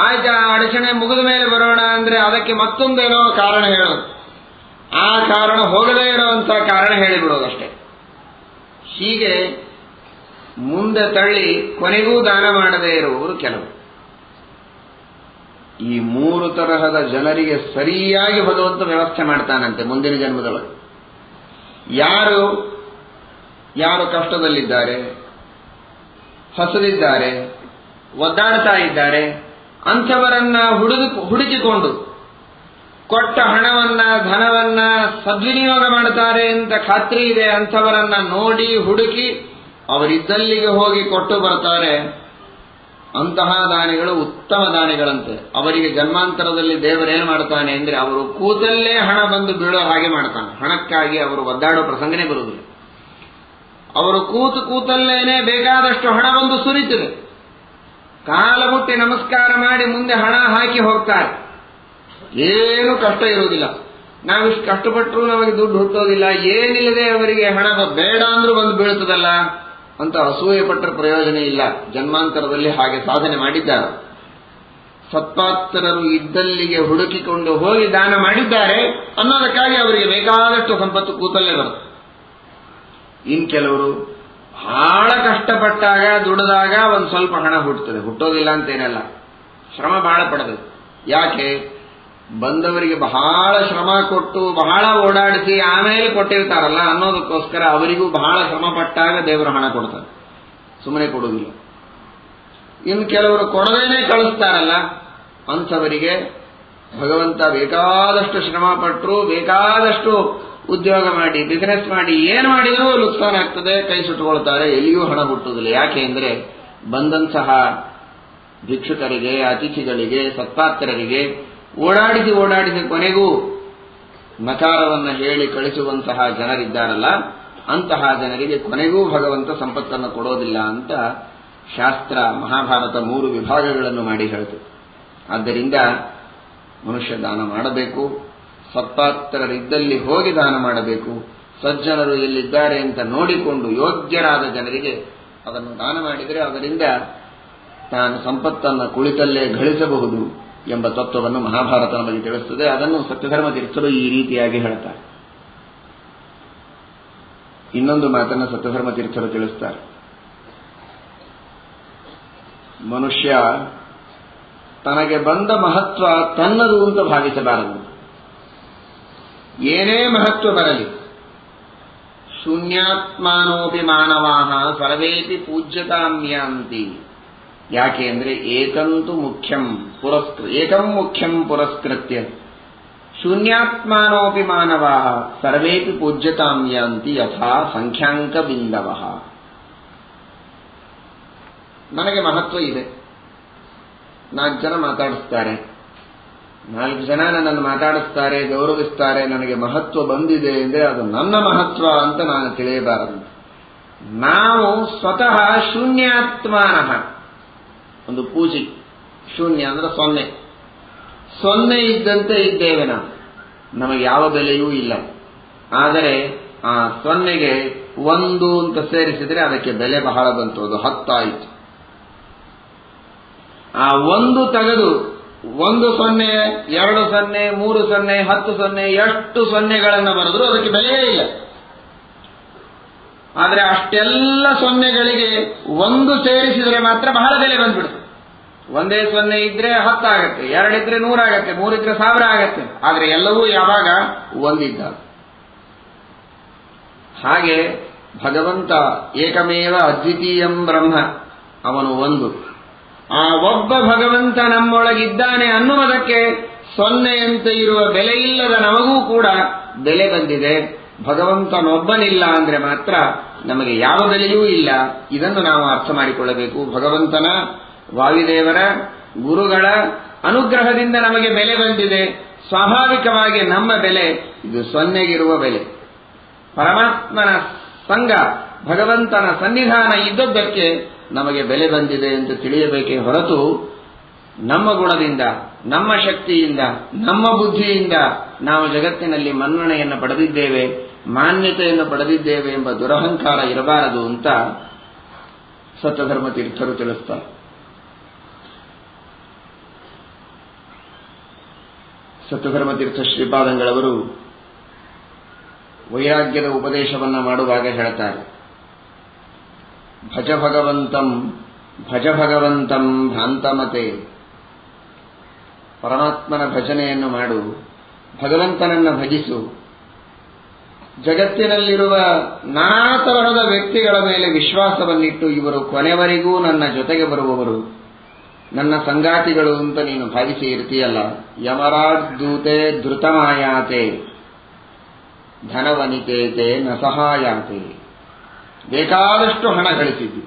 ಆಯ್ತು, ಆ ಅಡಚಣೆ ಮುಗಿದ ಮೇಲೆ ಬರೋಣ ಅಂದ್ರೆ ಅದಕ್ಕೆ ಮತ್ತೊಂದೇನೋ ಕಾರಣ ಹೇಳೋದು. ಆ ಕಾರಣ ಹೋಗದೇ ಇರೋಂಥ ಕಾರಣ ಹೇಳಿಬಿಡೋದಷ್ಟೇ. ಹೀಗೆ ಮುಂದೆ ತಳ್ಳಿ ಕೊನೆಗೂ ದಾನ ಮಾಡದೇ ಇರುವವರು ಕೆಲವು. ಈ 3 ತರಹದ ಜನರಿಗೆ ಸರಿಯಾಗಿ ಭಗವಂತ ವ್ಯವಸ್ಥೆ ಮಾಡ್ತಾನಂತೆ ಮುಂದಿನ ಜನ್ಮದೊಳಗೆ. ಯಾರು ಕಷ್ಟದಲ್ಲಿದ್ದಾರೆ, ಹಸದಿದ್ದಾರೆ, ಒದ್ದಾಡ್ತಾ ಇದ್ದಾರೆ, ಅಂಥವರನ್ನ ಹುಡುಕಿಕೊಂಡು ಕೊಟ್ಟ ಹಣವನ್ನ ಧನವನ್ನ ಸದ್ವಿನಿಯೋಗ ಮಾಡ್ತಾರೆ ಅಂತ ಖಾತ್ರಿ ಇದೆ. ಅಂಥವರನ್ನ ನೋಡಿ ಹುಡುಕಿ ಅವರಿದ್ದಲ್ಲಿಗೆ ಹೋಗಿ ಕೊಟ್ಟು ಬರ್ತಾರೆ. ಅಂತಹ ದಾನಿಗಳು ಉತ್ತಮ ದಾನಿಗಳಂತೆ. ಅವರಿಗೆ ಜನ್ಮಾಂತರದಲ್ಲಿ ದೇವರೇನು ಮಾಡ್ತಾನೆ ಅಂದ್ರೆ ಅವರು ಕೂತಲ್ಲೇ ಹಣ ಬಂದು ಬೀಳೋ ಹಾಗೆ ಮಾಡ್ತಾನೆ. ಹಣಕ್ಕಾಗಿ ಅವರು ಒದ್ದಾಡೋ ಪ್ರಸಂಗನೇ ಬರುವುದಿಲ್ಲ. ಅವರು ಕೂತಲ್ಲೇನೆ ಬೇಕಾದಷ್ಟು ಹಣ ಬಂದು ಸುರಿತದೆ. ಕಾಲ ಮುಟ್ಟಿ ನಮಸ್ಕಾರ ಮಾಡಿ ಮುಂದೆ ಹಣ ಹಾಕಿ ಹೋಗ್ತಾರೆ. ಏನು ಕಷ್ಟ ಇರುವುದಿಲ್ಲ. ನಾವಿಷ್ಟು ಕಷ್ಟಪಟ್ಟರೂ ನಮಗೆ ದುಡ್ಡು ಹುಟ್ಟೋದಿಲ್ಲ. ಏನಿಲ್ಲದೆ ಅವರಿಗೆ ಹಣ ಬೇಡ ಅಂದ್ರೂ ಬಂದು ಬೀಳ್ತದಲ್ಲ ಅಂತ ಅಸೂಯೆ ಪಟ್ಟರೆ ಪ್ರಯೋಜನ ಇಲ್ಲ. ಜನ್ಮಾಂತರದಲ್ಲಿ ಹಾಗೆ ಸಾಧನೆ ಮಾಡಿದ್ದಾರೆ. ಸತ್ಪಾತ್ರರು ಇದ್ದಲ್ಲಿಗೆ ಹುಡುಕಿಕೊಂಡು ಹೋಗಿ ದಾನ ಮಾಡಿದ್ದಾರೆ ಅನ್ನೋದಕ್ಕಾಗಿ ಅವರಿಗೆ ಬೇಕಾದಷ್ಟು ಸಂಪತ್ತು ಕೂತಲ್ಲೇ ಬರುತ್ತೆ. ಇನ್ ಕೆಲವರು ಬಹಳ ಕಷ್ಟಪಟ್ಟಾಗ ದುಡಿದಾಗ ಒಂದು ಸ್ವಲ್ಪ ಹಣ ಹುಟ್ಟುತ್ತದೆ. ಹುಟ್ಟೋದಿಲ್ಲ ಅಂತೇನಲ್ಲ, ಶ್ರಮ ಬಹಳ ಪಡಬೇಕು. ಯಾಕೆ? ಬಂದವರಿಗೆ ಬಹಳ ಶ್ರಮ ಕೊಟ್ಟು ಬಹಳ ಓಡಾಡಿಸಿ ಆಮೇಲೆ ಕೊಟ್ಟಿರ್ತಾರಲ್ಲ ಅನ್ನೋದಕ್ಕೋಸ್ಕರ ಅವರಿಗೂ ಬಹಳ ಶ್ರಮ ಪಟ್ಟಾಗ ದೇವರು ಹಣ ಕೊಡ್ತಾರೆ, ಸುಮ್ಮನೆ ಕೊಡುವುದಿಲ್ಲ. ಇನ್ನು ಕೆಲವರು ಕೊಡದೇನೆ ಕಳಿಸ್ತಾರಲ್ಲ ಅಂಥವರಿಗೆ ಭಗವಂತ ಬೇಕಾದಷ್ಟು ಶ್ರಮ ಪಟ್ಟರು, ಬೇಕಾದಷ್ಟು ಉದ್ಯೋಗ ಮಾಡಿ ಬಿಸಿನೆಸ್ ಮಾಡಿ ಏನು ಮಾಡಿದರೂ ನುಕ್ಸಾನ ಆಗ್ತದೆ, ಕೈ ಸುಟ್ಟುಕೊಳ್ತಾರೆ, ಎಲ್ಲಿಯೂ ಹಣ ಹುಟ್ಟುವುದಿಲ್ಲ. ಯಾಕೆ ಅಂದರೆ ಬಂದಂತಹ ಭಿಕ್ಷುಕರಿಗೆ, ಅತಿಥಿಗಳಿಗೆ, ಸತ್ಪಾತ್ರರಿಗೆ ಓಡಾಡಿಸಿ ಕೊನೆಗೂ ನಕಾರವನ್ನು ಹೇಳಿ ಕಳಿಸುವಂತಹ ಜನರಿದ್ದಾರಲ್ಲ ಅಂತಹ ಜನರಿಗೆ ಕೊನೆಗೂ ಭಗವಂತ ಸಂಪತ್ತನ್ನು ಕೊಡೋದಿಲ್ಲ ಅಂತ ಶಾಸ್ತ್ರ ಮಹಾಭಾರತ 3 ವಿಭಾಗಗಳನ್ನು ಮಾಡಿ ಹೇಳ್ತದೆ. ಆದ್ದರಿಂದ ಮನುಷ್ಯ ದಾನ ಮಾಡಬೇಕು. ಸತ್ಪಾತ್ರರಿದ್ದಲ್ಲಿ ಹೋಗಿ ದಾನ ಮಾಡಬೇಕು. ಸಜ್ಜನರು ಎಲ್ಲಿದ್ದಾರೆ ಅಂತ ನೋಡಿಕೊಂಡು ಯೋಗ್ಯರಾದ ಜನರಿಗೆ ಅದನ್ನು ದಾನ ಮಾಡಿದರೆ ಅದರಿಂದ ತಾನು ಸಂಪತ್ತನ್ನು ಕುಳಿತಲ್ಲೇ ಗಳಿಸಬಹುದು ಎಂಬ ತತ್ವವನ್ನು ಮಹಾಭಾರತ ನಮಗೆ ತಿಳಿಸುತ್ತದೆ. ಅದನ್ನು ಸತ್ಯಧರ್ಮ ತೀರ್ಥರು ಈ ರೀತಿಯಾಗಿ ಹೇಳ್ತಾರೆ. ಇನ್ನೊಂದು ಮಾತನ್ನು ಸತ್ಯಧರ್ಮ ತೀರ್ಥರು ತಿಳಿಸ್ತಾರೆ. ಮನುಷ್ಯ ತನಗೆ ಬಂದ ಮಹತ್ವ ತನ್ನದು ಅಂತ ಭಾವಿಸಬಾರದು. ಏನೇ ಮಹತ್ವ ಬರಲಿ, ಶೂನ್ಯಾತ್ಮಾನೋಪಿ ಮಾನವಾಹ ಸರ್ವೇಪಿ ಪೂಜ್ಯತಾಮ್ಯಾಂತಿ. ಯಾಕೆ ಅಂದರೆ ಏಕಂ ಮುಖ್ಯಂ ಪುರಸ್ಕೃತ್ಯ ಶೂನ್ಯಾತ್ಮಾನೋಪಿ ಮಾನವಾಹ ಸರ್ವೇಪಿ ಪೂಜ್ಯತಾಮ್ಯಾಂತಿ ಯಥಾ ಸಂಖ್ಯಾಂಕ ಬಿಂದವಃ. ನನಗೆ ಮಹತ್ವ ಇದೆ, 4 ಜನ ಮಾತಾಡಿಸ್ತಾರೆ, 4 ಜನ ನನ್ನನ್ನು ಮಾತಾಡಿಸ್ತಾರೆ, ಗೌರವಿಸ್ತಾರೆ, ನನಗೆ ಮಹತ್ವ ಬಂದಿದೆ ಅಂದರೆ ಅದು ನನ್ನ ಮಹತ್ವ ಅಂತ ನಾನು ತಿಳಿಯಬಾರದು. ನಾವು ಸ್ವತಃ ಶೂನ್ಯಾತ್ಮಾನಃ, ಒಂದು ಪೂಜಿ, ಶೂನ್ಯ ಅಂದ್ರೆ 0 ಇದ್ದಂತೆ ಇದ್ದೇವೆ ನಾವು. ನಮಗೆ ಯಾವ ಬೆಲೆಯೂ ಇಲ್ಲ. ಆದರೆ ಆ 0ಗೆ 1 ಅಂತ ಸೇರಿಸಿದರೆ ಅದಕ್ಕೆ ಬೆಲೆ ಬಹಳ ಬಂತು, ಅದು 10 ಆಯಿತು. ಆ 1 ತೆಗೆದು 1 0, 2 0, 3 0, 10 0 ಎಷ್ಟು 0ಗಳನ್ನು ಬರೆದ್ರು ಅದಕ್ಕೆ ಬೆಲೆಯೇ ಇಲ್ಲ. ಆದರೆ ಅಷ್ಟೆಲ್ಲ 0ಗಳಿಗೆ 1 ಸೇರಿಸಿದರೆ ಮಾತ್ರ ಬಹಳ ಬೆಲೆ ಬಂದ್ಬಿಡುತ್ತೆ. 1 0 ಇದ್ರೆ 10 ಆಗತ್ತೆ, 2 ಇದ್ರೆ 100 ಆಗತ್ತೆ, 3 ಇದ್ರೆ 1000 ಆಗತ್ತೆ. ಆದರೆ ಎಲ್ಲವೂ ಯಾವಾಗ 1 ಇದ್ದಾಗ. ಹಾಗೆ ಭಗವಂತ ಏಕಮೇವ ಅದ್ವಿತೀಯಂ ಬ್ರಹ್ಮ, ಅವನು ಒಂದು. ಆ ಒಬ್ಬ ಭಗವಂತ ನಮ್ಮೊಳಗಿದ್ದಾನೆ ಅನ್ನುವುದಕ್ಕೆ ಸೊನ್ನೆಯಂತೆ ಇರುವ ಬೆಲೆಯಿಲ್ಲದ ನಮಗೂ ಕೂಡ ಬೆಲೆ ಬಂದಿದೆ. ಭಗವಂತನೊಬ್ಬನಿಲ್ಲ ಅಂದ್ರೆ ಮಾತ್ರ ನಮಗೆ ಯಾವ ಬೆಲೆಯೂ ಇಲ್ಲ. ಇದನ್ನು ನಾವು ಅರ್ಥ ಮಾಡಿಕೊಳ್ಳಬೇಕು. ಭಗವಂತನ, ವಾಯುದೇವರ, ಗುರುಗಳ ಅನುಗ್ರಹದಿಂದ ನಮಗೆ ಬೆಲೆ ಬಂದಿದೆ. ಸ್ವಾಭಾವಿಕವಾಗಿ ನಮ್ಮ ಬೆಲೆ ಇದು ಸೊನ್ನೆಗಿರುವ ಬೆಲೆ. ಪರಮಾತ್ಮನ ಸಂಘ, ಭಗವಂತನ ಸನ್ನಿಧಾನ ಇದ್ದದ್ದಕ್ಕೆ ನಮಗೆ ಬೆಲೆ ಬಂದಿದೆ ಎಂದು ತಿಳಿಯಬೇಕೇ ಹೊರತು ನಮ್ಮ ಗುಣದಿಂದ, ನಮ್ಮ ಶಕ್ತಿಯಿಂದ, ನಮ್ಮ ಬುದ್ಧಿಯಿಂದ ನಾವು ಜಗತ್ತಿನಲ್ಲಿ ಮನ್ನಣೆಯನ್ನು ಪಡೆದಿದ್ದೇವೆ, ಮಾನ್ಯತೆಯನ್ನು ಪಡೆದಿದ್ದೇವೆ ಎಂಬ ದುರಹಂಕಾರ ಇರಬಾರದು ಅಂತ ಸತ್ಯಧರ್ಮ ತೀರ್ಥರು ತಿಳಿಸ್ತಾರೆ. ಸತ್ಯಧರ್ಮ ತೀರ್ಥ ಶ್ರೀಪಾದಂಗಳವರು ವೈರಾಗ್ಯದ ಉಪದೇಶವನ್ನ ಮಾಡುವಾಗ ಹೇಳ್ತಾರೆ, ಭಜ ಭಗವಂತಂ ಭಜ ಭಗವಂತಂ ಭ್ರಾಂತಮತೆ. ಪರಮಾತ್ಮನ ಭಜನೆಯನ್ನು ಮಾಡು, ಭಗವಂತನನ್ನ ಭಜಿಸು. ಜಗತ್ತಿನಲ್ಲಿರುವ ನಾನಾ ತರಹದ ವ್ಯಕ್ತಿಗಳ ಮೇಲೆ ವಿಶ್ವಾಸವನ್ನಿಟ್ಟು ಇವರು ಕೊನೆವರೆಗೂ ನನ್ನ ಜೊತೆಗೆ ಬರುವವರು, ನನ್ನ ಸಂಗಾತಿಗಳು ಅಂತ ನೀನು ಭಾವಿಸಿ ಇರ್ತೀಯಲ್ಲ. ಯಮರಾಜ್ ದೂತೆ ಧೃತಮಾಯಾತೆ ಧನವನಿತೇತೆ ನ ಸಹಾಯಾತೆ. ಬೇಕಾದಷ್ಟು ಹಣ ಗಳಿಸಿದ್ದಿ,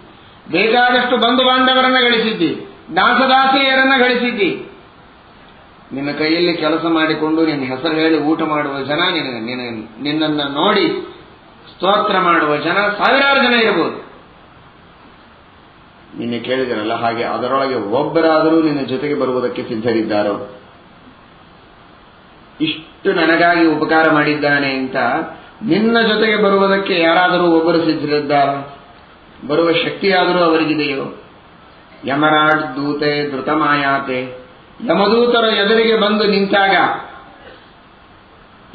ಬೇಕಾದಷ್ಟು ಬಂಧು ಬಾಂಧವರನ್ನ ಗಳಿಸಿದ್ದಿ, ದಾಸದಾಸಿಯರನ್ನ ಗಳಿಸಿದ್ದಿ. ನಿನ್ನ ಕೈಯಲ್ಲಿ ಕೆಲಸ ಮಾಡಿಕೊಂಡು ನಿನ್ನ ಹೆಸರು ಹೇಳಿ ಊಟ ಮಾಡುವ ಜನ, ನಿನ್ನನ್ನು ನೋಡಿ ಸ್ತೋತ್ರ ಮಾಡುವ ಜನ ಸಾವಿರಾರು ಜನ ಇರಬಹುದು. ನಿನ್ನೆ ಕೇಳಿದರಲ್ಲ, ಹಾಗೆ ಅದರೊಳಗೆ ಒಬ್ಬರಾದರೂ ನಿನ್ನ ಜೊತೆಗೆ ಬರುವುದಕ್ಕೆ ಸಿದ್ಧರಿದ್ದಾರೋ? ಇಷ್ಟು ನನಗಾಗಿ ಉಪಕಾರ ಮಾಡಿದ್ದಾನೆ ಅಂತ ನಿನ್ನ ಜೊತೆಗೆ ಬರುವುದಕ್ಕೆ ಯಾರಾದರೂ ಒಬ್ಬರು ಸಿದ್ಧರಿದ್ದಾರ? ಬರುವ ಶಕ್ತಿಯಾದರೂ ಅವರಿಗಿದೆಯೋ? ಯಮರಾಜ್ ದೂತೆ ಧೃತಮಾಯಾತೆ. ಯಮದೂತರ ಎದುರಿಗೆ ಬಂದು ನಿಂತಾಗ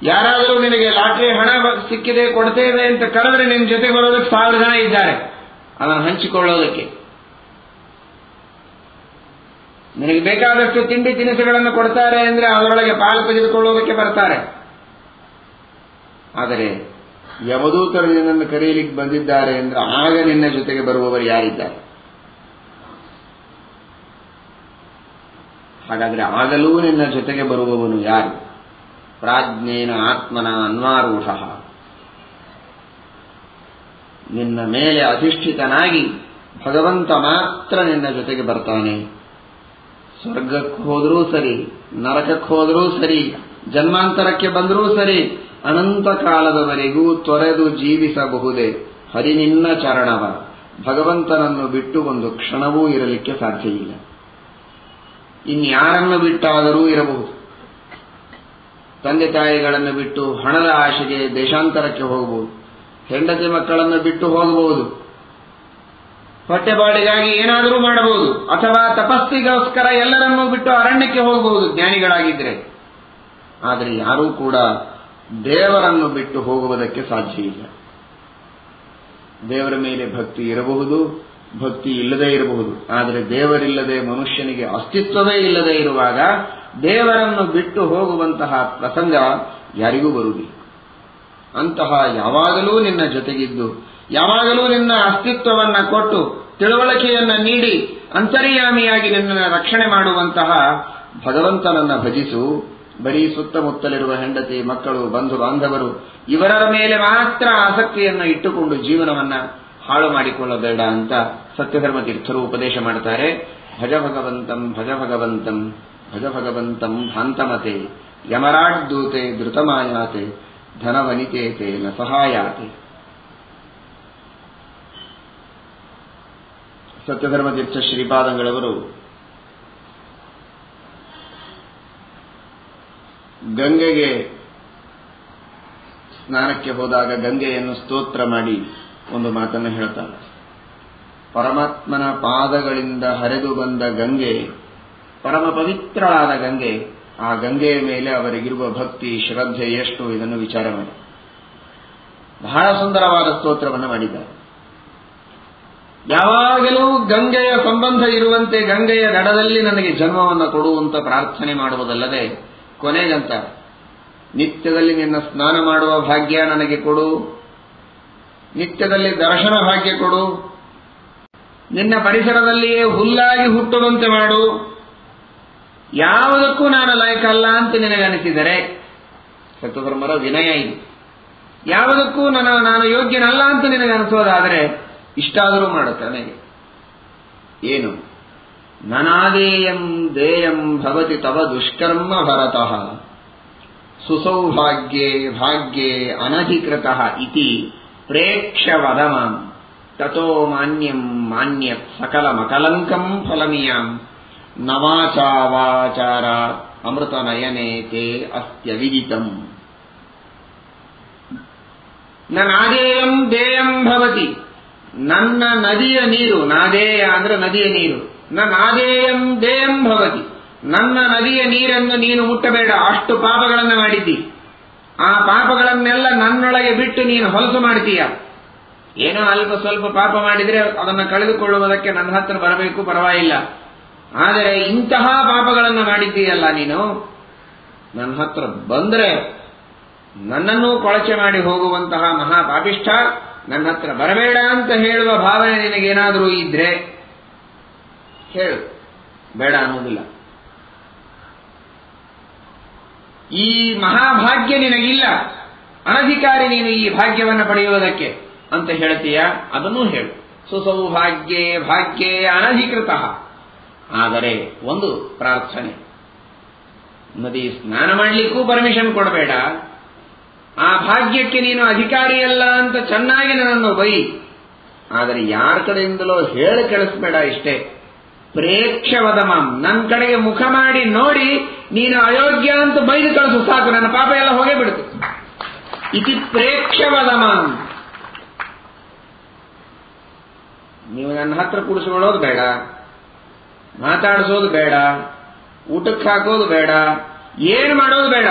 ಯಾರಾದರೂ ನಿನಗೆ ಲಾಟರಿ ಹಣ ಸಿಕ್ಕಿದೆ ಕೊಡ್ತೇವೆ ಅಂತ ಕರೆದ್ರೆ ನಿನ್ನ ಜೊತೆಗೆ ಬರೋದಕ್ಕೆ 1000 ಜನ ಇದ್ದಾರೆ ಅದನ್ನು ಹಂಚಿಕೊಳ್ಳೋದಕ್ಕೆ. ನಿನಗೆ ಬೇಕಾದಷ್ಟು ತಿಂಡಿ ತಿನಿಸುಗಳನ್ನು ಕೊಡ್ತಾರೆ ಅಂದ್ರೆ ಅದರೊಳಗೆ ಪಾಲು ತೆಗೆದುಕೊಳ್ಳೋದಕ್ಕೆ ಬರ್ತಾರೆ. ಆದರೆ ಯಮದೂತರು ನಿನ್ನನ್ನು ಕರೆಯಲಿಕ್ಕೆ ಬಂದಿದ್ದಾರೆ ಅಂದ್ರೆ ಆಗ ನಿನ್ನ ಜೊತೆಗೆ ಬರುವವರು ಯಾರಿದ್ದಾರೆ? ಹಾಗಾದ್ರೆ ಆಗಲೂ ನಿನ್ನ ಜೊತೆಗೆ ಬರುವವನು ಯಾರು? ಪ್ರಾಜ್ಞೇನ ಆತ್ಮನ ಅನ್ವಾರೂಢ. ನಿನ್ನ ಮೇಲೆ ಅಧಿಷ್ಠಿತನಾಗಿ ಭಗವಂತ ಮಾತ್ರ ನಿನ್ನ ಜೊತೆಗೆ ಬರ್ತಾನೆ. ಸ್ವರ್ಗಕ್ಕೆ ಹೋದರೂ ಸರಿ, ನರಕಕ್ಕೆ ಹೋದರೂ ಸರಿ, ಜನ್ಮಾಂತರಕ್ಕೆ ಬಂದರೂ ಸರಿ, ಅನಂತ ಕಾಲದವರೆಗೂ ತೊರೆದು ಜೀವಿಸಬಹುದೇ ಹರಿ ನಿನ್ನ ಚರಣವ. ಭಗವಂತನನ್ನು ಬಿಟ್ಟು ಒಂದು ಕ್ಷಣವೂ ಇರಲಿಕ್ಕೆ ಸಾಧ್ಯ ಇಲ್ಲ. ಇನ್ಯಾರನ್ನು ಬಿಟ್ಟಾದರೂ ಇರಬಹುದು. ತಂದೆ ತಾಯಿಗಳನ್ನು ಬಿಟ್ಟು ಹಣದ ಆಶೆಗೆ ದೇಶಾಂತರಕ್ಕೆ ಹೋಗಬಹುದು, ಹೆಂಡತಿ ಮಕ್ಕಳನ್ನು ಬಿಟ್ಟು ಹೋಗಬಹುದು, ಹೊಟ್ಟೆಪಾಡಿಗಾಗಿ ಏನಾದರೂ ಮಾಡಬಹುದು, ಅಥವಾ ತಪಸ್ಸಿಗೋಸ್ಕರ ಎಲ್ಲರನ್ನೂ ಬಿಟ್ಟು ಅರಣ್ಯಕ್ಕೆ ಹೋಗಬಹುದು ಜ್ಞಾನಿಗಳಾಗಿದ್ರೆ. ಆದರೆ ಯಾರೂ ಕೂಡ ದೇವರನ್ನು ಬಿಟ್ಟು ಹೋಗುವುದಕ್ಕೆ ಸಾಧ್ಯ ಇಲ್ಲ. ದೇವರ ಮೇಲೆ ಭಕ್ತಿ ಇರಬಹುದು, ಭಕ್ತಿ ಇಲ್ಲದೇ ಇರಬಹುದು. ಆದರೆ ದೇವರಿಲ್ಲದೆ ಮನುಷ್ಯನಿಗೆ ಅಸ್ತಿತ್ವವೇ ಇಲ್ಲದೆ ಇರುವಾಗ ದೇವರನ್ನು ಬಿಟ್ಟು ಹೋಗುವಂತಹ ಪ್ರಸಂಗ ಯಾರಿಗೂ ಬರುವುದಿಲ್ಲ. ಅಂತಹ ಯಾವಾಗಲೂ ನಿನ್ನ ಜೊತೆಗಿದ್ದು, ಯಾವಾಗಲೂ ನಿನ್ನ ಅಸ್ತಿತ್ವವನ್ನ ಕೊಟ್ಟು ತಿಳುವಳಿಕೆಯನ್ನ ನೀಡಿ ಅಂತರ್ಯಾಮಿಯಾಗಿ ನಿನ್ನನ್ನು ರಕ್ಷಣೆ ಮಾಡುವಂತಹ ಭಗವಂತನನ್ನ ಭಜಿಸು. ಬರೀ ಸುತ್ತಮುತ್ತಲಿರುವ ಹೆಂಡತಿ, ಮಕ್ಕಳು, ಬಂಧು ಬಾಂಧವರು ಇವರ ಮೇಲೆ ಮಾತ್ರ ಆಸಕ್ತಿಯನ್ನು ಇಟ್ಟುಕೊಂಡು ಜೀವನವನ್ನ ಹಾಳು ಮಾಡಿಕೊಳ್ಳಬೇಡ ಅಂತ ಸತ್ಯಧರ್ಮ ತೀರ್ಥರು ಉಪದೇಶ ಮಾಡ್ತಾರೆ. ಭಜ ಭಗವಂತಂ ಭಜ ಭಗವಂತಂ ಭಜ ಭಗವಂತಂ ಭ್ರಾಂತಮತೆ. ಯಮರಾಟ್ ದೂತೆ ಧೃತಮಾಯಾತೆ ಧನವನಿತೇತೆ ನ ಸಹಾಯಾತೆ. ಸತ್ಯಧರ್ಮ ತೀರ್ಥ ಶ್ರೀಪಾದಂಗಳವರು ಗಂಗೆಗೆ ಸ್ನಾನಕ್ಕೆ ಹೋದಾಗ ಗಂಗೆಯನ್ನು ಸ್ತೋತ್ರ ಮಾಡಿ ಒಂದು ಮಾತನ್ನು ಹೇಳ್ತಾರೆ. ಪರಮಾತ್ಮನ ಪಾದಗಳಿಂದ ಹರಿದು ಬಂದ ಗಂಗೆ ಪರಮ ಪವಿತ್ರಳಾದ ಗಂಗೆ. ಆ ಗಂಗೆಯ ಮೇಲೆ ಅವರಿಗಿರುವ ಭಕ್ತಿ, ಶ್ರದ್ಧೆ ಎಷ್ಟು ಇದನ್ನು ವಿಚಾರ ಮಾಡಿ ಬಹಳ ಸುಂದರವಾದ ಸ್ತೋತ್ರವನ್ನು ಮಾಡಿದ್ದಾರೆ. ಯಾವಾಗಲೂ ಗಂಗೆಯ ಸಂಬಂಧ ಇರುವಂತೆ ಗಂಗೆಯ ದಡದಲ್ಲಿ ನನಗೆ ಜನ್ಮವನ್ನು ಕೊಡುವಂತ ಪ್ರಾರ್ಥನೆ ಮಾಡುವುದಲ್ಲದೆ ಕೊನೆಗಂತ ನಿತ್ಯದಲ್ಲಿ ನಿನ್ನ ಸ್ನಾನ ಮಾಡುವ ಭಾಗ್ಯ ನನಗೆ ಕೊಡು, ನಿತ್ಯದಲ್ಲಿ ದರ್ಶನ ಭಾಗ್ಯ ಕೊಡು, ನಿನ್ನ ಪರಿಸರದಲ್ಲಿಯೇ ಹುಲ್ಲಾಗಿ ಹುಟ್ಟುವಂತೆ ಮಾಡು. ಯಾವುದಕ್ಕೂ ನಾನು ಲಾಯಕಲ್ಲ ಅಂತ ನಿನಗನಿಸಿದರೆ, ಸತ್ಯಧರ್ಮರ ವಿನಯ ಇದು. ಯಾವುದಕ್ಕೂ ನಾನು ಯೋಗ್ಯನಲ್ಲ ಅಂತ ನಿನಗನಿಸೋದಾದರೆ ಇಷ್ಟಾದರೂ ಮಾಡುತ್ತೆ ನನಗೆ. ಏನು? ನನಾದೇಯಂ ದೇಯಂ ಭವತಿ ತವ ದುಷ್ಕರ್ಮ ಭರತಃ ಸುಸೌಭಾಗ್ಯೇ ಭಾಗ್ಯೇ ಅನಧಿಕೃತಃ ಇತಿ ಪ್ರೇಕ್ಷ್ಯ ವದಮಾಂ ತತೋ ಮಾನ್ಯಂ ಮಾನ್ಯತ್ ಸಕಲಮಕಲಂಕಂ ಫಲಮಿಯಾಂ ನವಾಚಾವಾಚಾರ ಅಮೃತ ನಯನೇ ತೇ ಅಸ್ತ್ಯವಿದಿತಂ. ನಾದೇಯಂ ದೇಯಂ ಭವತಿ, ನನ್ನ ನದಿಯ ನೀರು, ನಾದೇಯ ಅಂದ್ರೆ ನದಿಯ ನೀರು, ನಾದೇಯಂ ದೇಯಂ ಭವತಿ, ನನ್ನ ನದಿಯ ನೀರನ್ನು ನೀನು ಮುಟ್ಟಬೇಡ. ಅಷ್ಟು ಪಾಪಗಳನ್ನು ಮಾಡಿದ್ದಿ, ಆ ಪಾಪಗಳನ್ನೆಲ್ಲ ನನ್ನೊಳಗೆ ಬಿಟ್ಟು ನೀನು ಹೊಲಸು ಮಾಡ್ತೀಯ. ಏನೋ ಅಲ್ಪ ಸ್ವಲ್ಪ ಪಾಪ ಮಾಡಿದ್ರೆ ಅದನ್ನು ಕಳೆದುಕೊಳ್ಳುವುದಕ್ಕೆ ನನ್ನ ಹತ್ರ ಬರಬೇಕು, ಪರವಾಗಿಲ್ಲ. ಆದರೆ ಇಂತಹ ಪಾಪಗಳನ್ನು ಮಾಡಿದ್ದೀಯಲ್ಲ ನೀನು, ನನ್ನ ಹತ್ರ ಬಂದ್ರೆ ನನ್ನನ್ನೂ ಕೊಳಚೆ ಮಾಡಿ ಹೋಗುವಂತಹ ಮಹಾಪಾಪಿಷ್ಠ, ನನ್ನ ಹತ್ರ ಬರಬೇಡ ಅಂತ ಹೇಳುವ ಭಾವನೆ ನಿನಗೇನಾದರೂ ಇದ್ರೆ ಹೇಳು, ಬೇಡ ಅನ್ನೋದಿಲ್ಲ. ಈ ಮಹಾಭಾಗ್ಯ ನಿನಗಿಲ್ಲ, ಅನಧಿಕಾರಿ ನೀನು ಈ ಭಾಗ್ಯವನ್ನು ಪಡೆಯುವುದಕ್ಕೆ ಅಂತ ಹೇಳ್ತೀಯ, ಅದನ್ನೂ ಹೇಳು. ಸುಸೌಭಾಗ್ಯೇ ಭಾಗ್ಯೇ ಅನಧಿಕೃತ. ಆದರೆ ಒಂದು ಪ್ರಾರ್ಥನೆ, ನದಿ ಸ್ನಾನ ಮಾಡಲಿಕ್ಕೂ ಪರ್ಮಿಷನ್ ಕೊಡಬೇಡ, ಆ ಭಾಗ್ಯಕ್ಕೆ ನೀನು ಅಧಿಕಾರಿಯಲ್ಲ ಅಂತ ಚೆನ್ನಾಗಿ ನನ್ನನ್ನು ಬೈ. ಆದರೆ ಯಾರ ಕಡೆಯಿಂದಲೋ ಹೇಳಿ ಕಳಿಸ್ಬೇಡ ಇಷ್ಟೇ. ಪ್ರೇಕ್ಷವದಮಾಂ, ನನ್ನ ಕಡೆಗೆ ಮುಖ ಮಾಡಿ ನೋಡಿ ನೀನು ಅಯೋಗ್ಯ ಅಂತ ಬೈದು ಕಳಿಸು ಸಾಕು, ನನ್ನ ಪಾಪ ಎಲ್ಲ ಹೋಗೇ ಬಿಡುತ್ತೆ. ಇತಿ ಪ್ರೇಕ್ಷವದಮಾಂ. ನೀವು ನನ್ನ ಹತ್ರ ಕೂಡಿಸ್ಕೊಳ್ಳೋದು ಬೇಡ, ಮಾತಾಡಿಸೋದು ಬೇಡ, ಊಟಕ್ಕೆ ಹಾಕೋದು ಬೇಡ, ಏನು ಮಾಡೋದು ಬೇಡ.